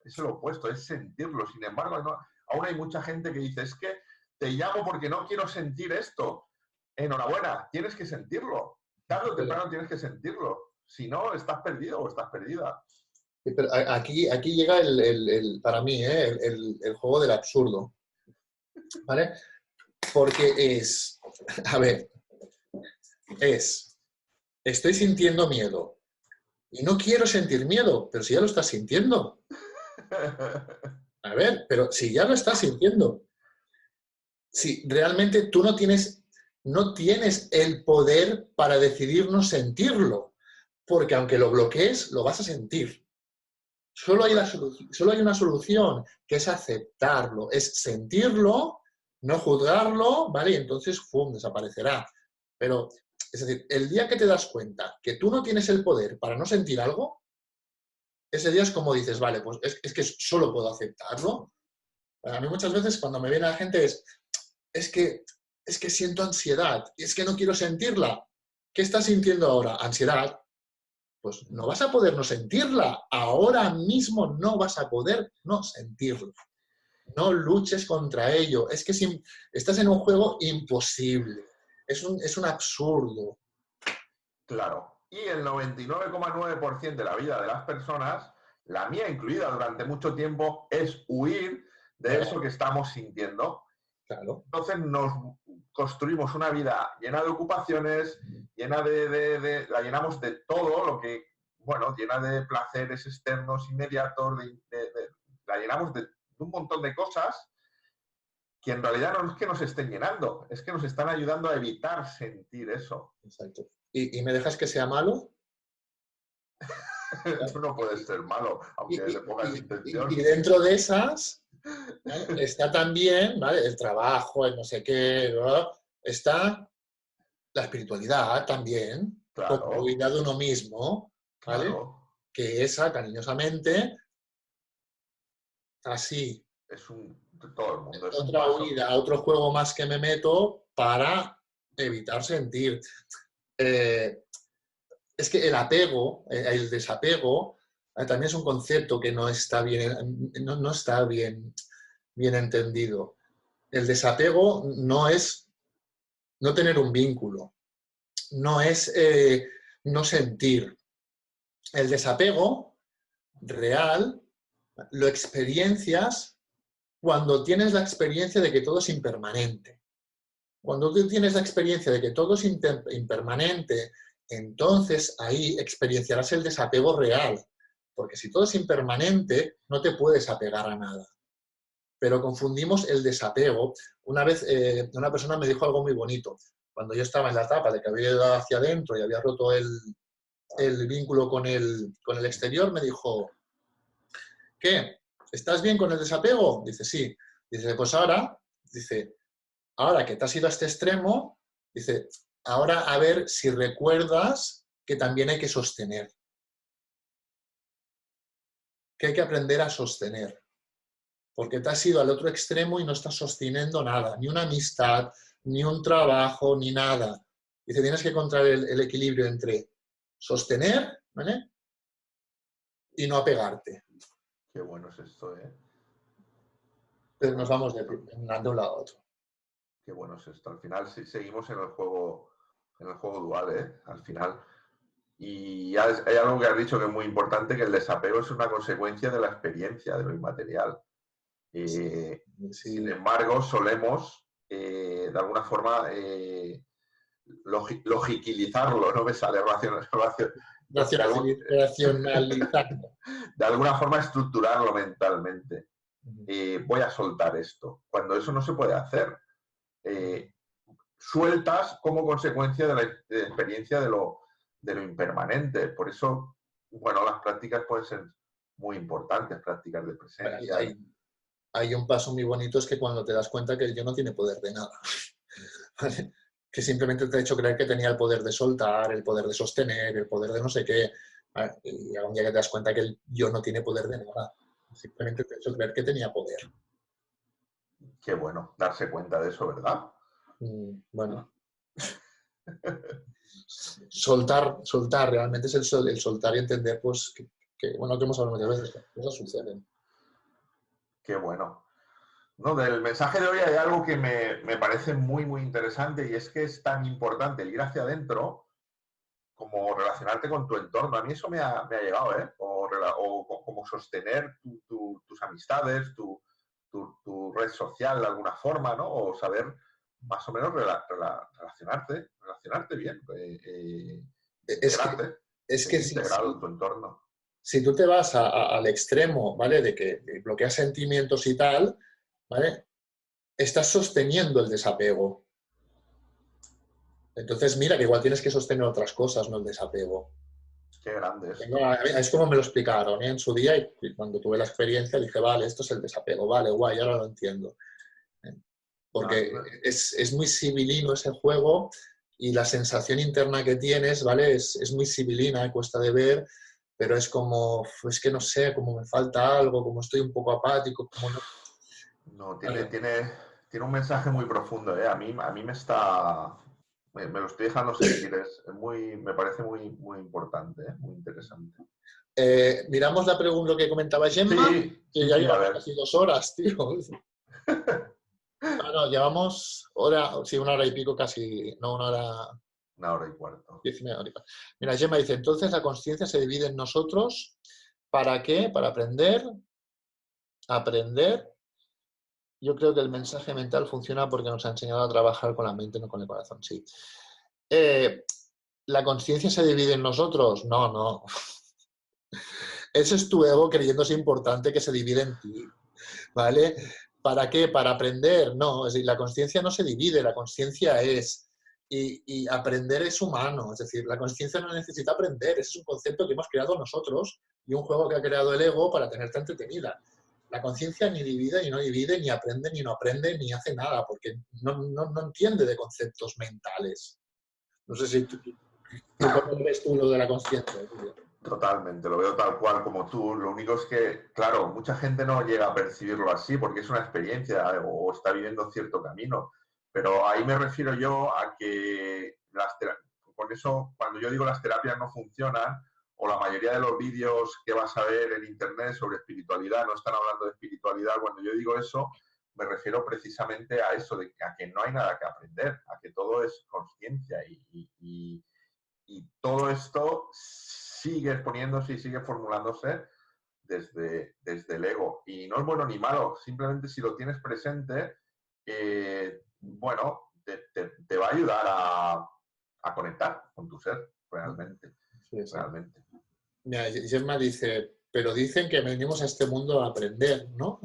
es el opuesto, es sentirlo. Sin embargo, aún hay mucha gente que dice, es que te llamo porque no quiero sentir esto. Enhorabuena, tienes que sentirlo. Tarde o temprano tienes que sentirlo. Si no, estás perdido o estás perdida. Pero aquí llega para mí, el juego del absurdo, ¿vale? Porque a ver, estoy sintiendo miedo y no quiero sentir miedo, pero si ya lo estás sintiendo. A ver, pero si ya lo estás sintiendo, si realmente tú no tienes el poder para decidir no sentirlo, porque aunque lo bloquees, lo vas a sentir. Solo hay una solución, que es aceptarlo, es sentirlo, no juzgarlo, ¿vale? Y entonces, ¡fum!, desaparecerá. Pero, es decir, el día que te das cuenta que tú no tienes el poder para no sentir algo, ese día es como dices, vale, pues es que solo puedo aceptarlo. A mí muchas veces cuando me viene la gente es que siento ansiedad, es que no quiero sentirla. ¿Qué estás sintiendo ahora? Ansiedad. Pues no vas a poder no sentirla. Ahora mismo no vas a poder no sentirla. No luches contra ello. Es que si estás en un juego imposible. Es un absurdo. Claro. Y el 99,9% de la vida de las personas, la mía incluida durante mucho tiempo, es huir de eso que estamos sintiendo. Claro. Entonces nos construimos una vida llena de ocupaciones, llena la llenamos de todo lo que, bueno, llena de placeres externos inmediatos, la llenamos de un montón de cosas que en realidad no es que nos estén llenando, es que nos están ayudando a evitar sentir eso. Exacto. ¿Y me dejas que sea malo? Eso no puede ser malo, aunque le pongas intención. Y dentro de esas, ¿vale?, está también, ¿vale?, el trabajo, el no sé qué, ¿no? Está la espiritualidad también, Claro, como huida de uno mismo, ¿vale? claro. Que esa, cariñosamente, así. Todo el mundo es un Otra paso. huida, otro juego más que me meto para evitar sentir. Es que el apego, el desapego, también es un concepto que no está no está bien entendido. El desapego no es no tener un vínculo, no es no sentir. El desapego real lo experiencias cuando tienes la experiencia de que todo es impermanente. Cuando tú tienes la experiencia de que todo es impermanente, entonces ahí experienciarás el desapego real. Porque si todo es impermanente, no te puedes apegar a nada. Pero confundimos el desapego. Una vez una persona me dijo algo muy bonito. Cuando yo estaba en la etapa de que había ido hacia adentro y había roto el vínculo con el exterior, me dijo, ¿qué? ¿Estás bien con el desapego? Dice, sí. Dice, pues ahora que te has ido a este extremo, dice, ahora a ver si recuerdas que también hay que sostener. Que hay que aprender a sostener. Porque te has ido al otro extremo y no estás sosteniendo nada, ni una amistad, ni un trabajo, ni nada. Dice, tienes que encontrar el equilibrio entre sostener, ¿vale?, y no apegarte. Qué bueno es esto, ¿eh? Entonces nos vamos de un lado a otro. Qué bueno es esto. Al final seguimos en el juego dual, ¿eh? Al final Y hay algo que has dicho que es muy importante, que el desapego es una consecuencia de la experiencia, de lo inmaterial. Sí. Sin embargo, solemos, de alguna forma, logiquilizarlo, no me sale Racionalizando. de alguna forma estructurarlo mentalmente. Voy a soltar esto, cuando eso no se puede hacer. Sueltas como consecuencia de la experiencia de lo impermanente. Por eso, bueno, las prácticas pueden ser muy importantes, prácticas de presencia. Hay un paso muy bonito, es que cuando te das cuenta que el yo no tiene poder de nada, ¿vale? Que simplemente te ha hecho creer que tenía el poder de soltar, el poder de sostener, el poder de no sé qué, ¿vale? Y algún día que te das cuenta que el yo no tiene poder de nada, simplemente te ha hecho creer que tenía poder. Qué bueno, darse cuenta de eso, ¿verdad? Bueno. Soltar, realmente es el soltar y entender, pues, bueno, que hemos hablado muchas veces, que las cosas suceden. Qué bueno. No, del mensaje de hoy hay algo que me parece muy, muy interesante, y es que es tan importante el ir hacia adentro como relacionarte con tu entorno. A mí eso me ha llegado, ¿eh? O como sostener tus amistades, tu red social de alguna forma, ¿no? O saber más o menos relacionarte bien, integrarte, Es que seguir integrado en tu entorno. Si tú te vas al extremo, ¿vale? De que bloqueas sentimientos y tal, ¿vale? Estás sosteniendo el desapego. Entonces, mira, que igual tienes que sostener otras cosas, no el desapego. Qué grande esto. Es como me lo explicaron, ¿eh? En su día, y cuando tuve la experiencia dije, vale, esto es el desapego, vale, guay, ahora lo entiendo. Porque es muy sibilino ese juego y la sensación interna que tienes, ¿vale? Es muy sibilina, cuesta de ver, pero es como, es que no sé, como me falta algo, como estoy un poco apático, como no... No, tiene un mensaje muy profundo, ¿eh? A mí me está... Me lo estoy dejando sentir, me parece muy, muy importante, ¿eh? Muy interesante. Miramos lo que comentaba Gemma, que ya a llevamos ver. casi 2 horas, tío. Bueno, llevamos una hora y pico casi, no, 1 hora... 1 hora y cuarto. 10 y media. Mira, Gemma dice, entonces la conciencia se divide en nosotros, ¿para qué? Para aprender. Yo creo que el mensaje mental funciona porque nos ha enseñado a trabajar con la mente, no con el corazón, sí. ¿La conciencia se divide en nosotros? No, no. Ese es tu ego creyéndose importante que se divide en ti, ¿vale? ¿Para qué? ¿Para aprender? No, es decir, la conciencia no se divide, la conciencia es. Y aprender es humano, es decir, la conciencia no necesita aprender, ese es un concepto que hemos creado nosotros y un juego que ha creado el ego para tenerte entretenida. La conciencia ni divide, ni no divide, ni aprende, ni no aprende, ni hace nada, porque no entiende de conceptos mentales. No sé si tú cómo ves tú lo de la conciencia. Totalmente, lo veo tal cual como tú. Lo único es que, claro, mucha gente no llega a percibirlo así porque es una experiencia o está viviendo cierto camino. Pero ahí me refiero yo a que con eso, cuando yo digo las terapias no funcionan, o la mayoría de los vídeos que vas a ver en internet sobre espiritualidad no están hablando de espiritualidad, cuando yo digo eso, me refiero precisamente a eso, a que no hay nada que aprender, a que todo es conciencia y todo esto sigue exponiéndose y sigue formulándose desde el ego. Y no es bueno ni malo, simplemente si lo tienes presente, bueno, te va a ayudar a conectar con tu ser, realmente. Sí, sí. Realmente. Mira, Gemma dice, pero dicen que venimos a este mundo a aprender, ¿no?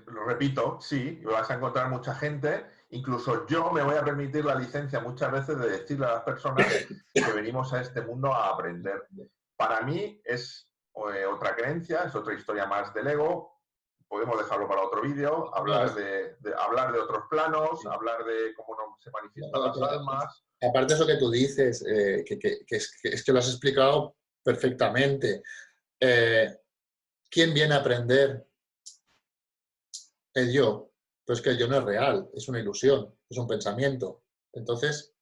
Lo repito, sí, vas a encontrar mucha gente. Incluso yo me voy a permitir la licencia muchas veces de decirle a las personas que venimos a este mundo a aprender. Para mí es otra creencia, es otra historia más del ego. Podemos dejarlo para otro vídeo, hablar de otros planos, hablar de cómo no se manifiestan las almas. Aparte de eso que tú dices, que es que lo has explicado perfectamente. ¿Quién viene a aprender? El yo. Pero es que el yo no es real, es una ilusión, es un pensamiento. Entonces...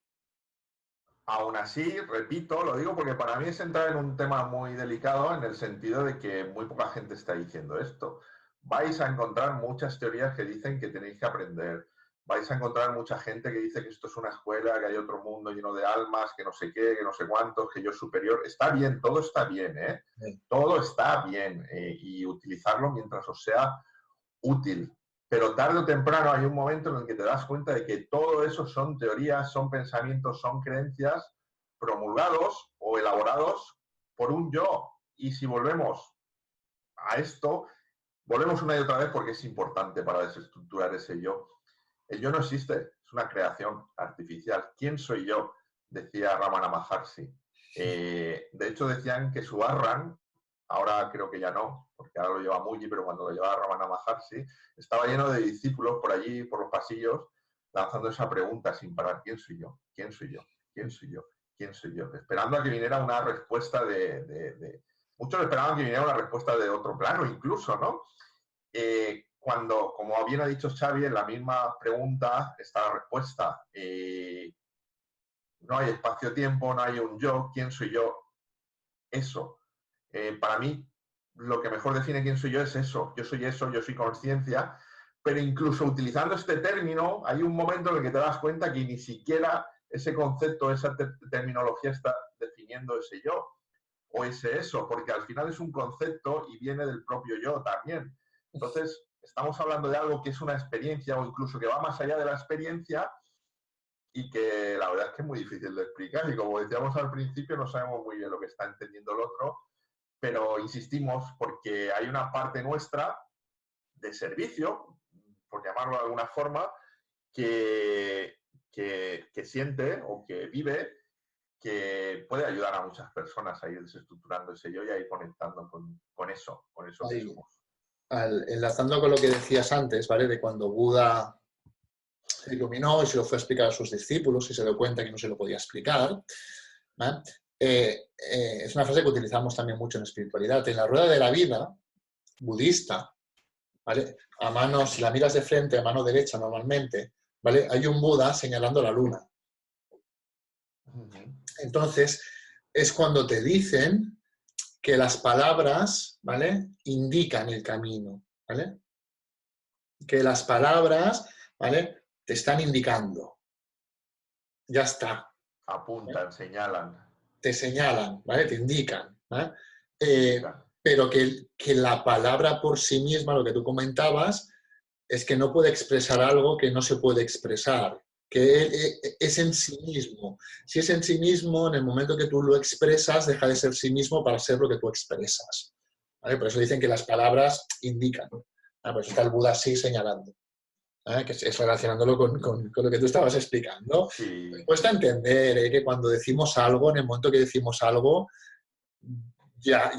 Aún así, repito, lo digo porque para mí es entrar en un tema muy delicado en el sentido de que muy poca gente está diciendo esto. Vais a encontrar muchas teorías que dicen que tenéis que aprender. vais a encontrar mucha gente que dice que esto es una escuela, que hay otro mundo lleno de almas, que no sé qué, que no sé cuántos, que yo superior. Está bien, todo está bien, ¿eh? Todo está bien y utilizarlo mientras os sea útil. Pero tarde o temprano hay un momento en el que te das cuenta de que todo eso son teorías, son pensamientos, son creencias promulgados o elaborados por un yo. Y si volvemos a esto, volvemos una y otra vez porque es importante para desestructurar ese yo. El yo no existe, es una creación artificial. ¿Quién soy yo? Decía Ramana Maharshi. De hecho, decían que su Arran, ahora creo que ya no, porque ahora lo lleva Muji, pero cuando lo llevaba Ramana Maharshi, estaba lleno de discípulos por allí, por los pasillos, lanzando esa pregunta sin parar. ¿Quién soy yo? ¿Quién soy yo? ¿Quién soy yo? ¿Quién soy yo? Esperando a que viniera una respuesta Muchos esperaban que viniera una respuesta de otro plano, incluso, ¿no? Cuando, como bien ha dicho Xavi, en la misma pregunta está la respuesta. No hay espacio-tiempo, no hay un yo. ¿Quién soy yo? Eso. Para mí, lo que mejor define quién soy yo es eso. Yo soy conciencia, pero incluso utilizando este término, hay un momento en el que te das cuenta que ni siquiera ese concepto, esa terminología está definiendo ese yo o ese eso, porque al final es un concepto y viene del propio yo también. Entonces, estamos hablando de algo que es una experiencia o incluso que va más allá de la experiencia y que la verdad es que es muy difícil de explicar y como decíamos al principio no sabemos muy bien lo que está entendiendo el otro, pero insistimos porque hay una parte nuestra de servicio, por llamarlo de alguna forma, que siente o que vive, que puede ayudar a muchas personas a ir desestructurando ese yo y a ir conectando con eso que somos. Enlazando con lo que decías antes, ¿vale? De cuando Buda se iluminó y se lo fue a explicar a sus discípulos y se dio cuenta que no se lo podía explicar, ¿vale? Es una frase que utilizamos también mucho en espiritualidad. En la rueda de la vida budista, ¿vale? A manos, si la miras de frente, a mano derecha normalmente, ¿vale? Hay un Buda señalando la luna. Entonces, es cuando te dicen que las palabras, ¿vale? Indican el camino, ¿vale? Que las palabras, ¿vale? Te están indicando. Ya está. Apuntan, señalan. Te señalan, ¿vale? Te indican, ¿vale? Pero que la palabra por sí misma, lo que tú comentabas, es que no puede expresar algo que no se puede expresar, que es en sí mismo. Si es en sí mismo, en el momento que tú lo expresas, deja de ser sí mismo para ser lo que tú expresas, ¿vale? Por eso dicen que las palabras indican. Por eso está el Buda así señalando, ¿eh? Que es relacionándolo con lo que tú estabas explicando. Sí. Cuesta entender que cuando decimos algo, en el momento que decimos algo, ya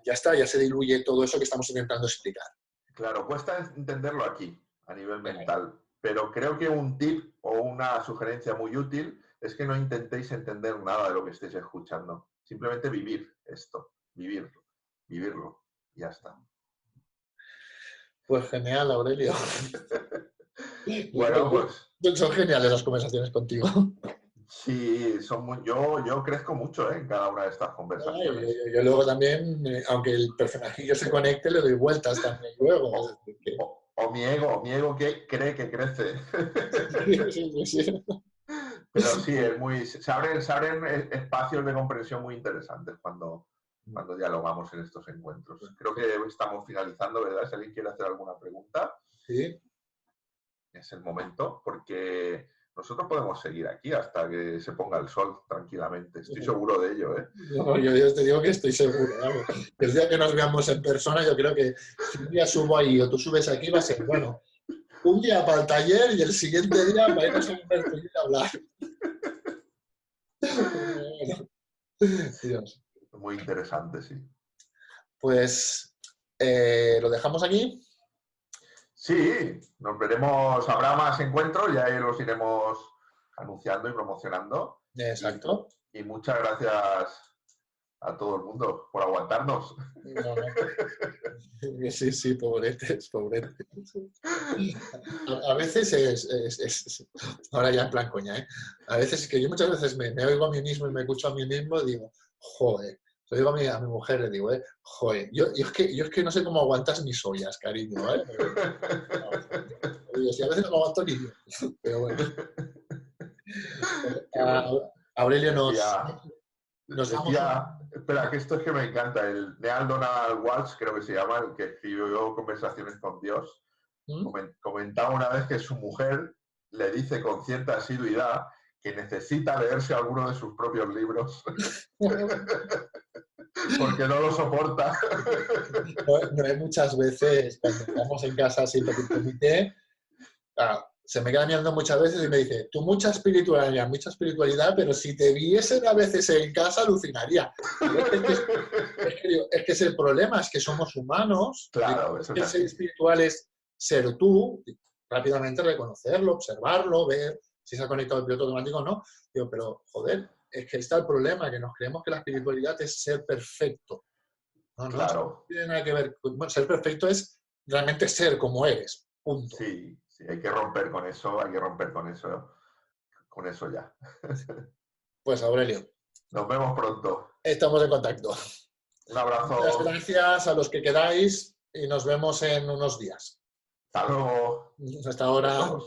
está, ya se diluye todo eso que estamos intentando explicar. Claro, cuesta entenderlo aquí, a nivel mental, pero creo que un tip o una sugerencia muy útil es que no intentéis entender nada de lo que estéis escuchando. Simplemente vivir esto, vivirlo, y ya está. Pues genial, Aurelio. Bueno, pues... Son geniales las conversaciones contigo. Sí, yo crezco mucho en cada una de estas conversaciones. Yo luego también, aunque el personajillo se conecte, le doy vueltas también luego. O mi ego que cree que crece. Sí. Pero sí, se abren espacios de comprensión muy interesantes cuando dialogamos en estos encuentros. Creo que estamos finalizando, ¿verdad? Si alguien quiere hacer alguna pregunta, sí. Es el momento, porque nosotros podemos seguir aquí hasta que se ponga el sol tranquilamente. Estoy seguro de ello, ¿eh? No, yo te digo que estoy seguro. Vamos. El día que nos veamos en persona, yo creo que si un día subo ahí o tú subes aquí, va a ser, bueno, un día para el taller y el siguiente día para irnos a invertir y hablar. Dios. Muy interesante, sí. Pues, ¿lo dejamos aquí? Sí, nos veremos, habrá más encuentros y ahí los iremos anunciando y promocionando. Exacto. Y muchas gracias a todo el mundo por aguantarnos. No. Sí, pobretes. A veces es ahora ya en plan coña, ¿eh? A veces es que yo muchas veces me oigo a mí mismo y me escucho a mí mismo y digo, joder. Lo digo a mi mujer, le digo, joder, yo es que no sé cómo aguantas mis ollas, cariño, ¿eh? Lo Dios, y a veces no me aguanto ni yo. Pero bueno. Aurelio, nos vamos. Espera, que esto es que me encanta. El Neal Donald Walsh, creo que se llama, el que escribió Conversaciones con Dios, comentaba una vez que su mujer le dice con cierta asiduidad que necesita leerse alguno de sus propios libros porque no lo soporta. No hay muchas veces cuando estamos en casa así petit comité, se me queda mirando muchas veces y me dice, tú mucha espiritualidad, pero si te viesen a veces en casa alucinaría. Es que es el problema, es que somos humanos. Claro, es que ser espiritual es ser tú, rápidamente reconocerlo, observarlo, ver si se ha conectado el piloto automático o no. Digo, pero joder, es que está el problema, que nos creemos que la espiritualidad es ser perfecto. No, claro. No tiene nada que ver. Bueno, ser perfecto es realmente ser como eres. Punto. Sí, hay que romper con eso, con eso ya. Pues Aurelio. Nos vemos pronto. Estamos en contacto. Un abrazo. Muchas gracias a los que quedáis y nos vemos en unos días. Hasta luego. Hasta ahora.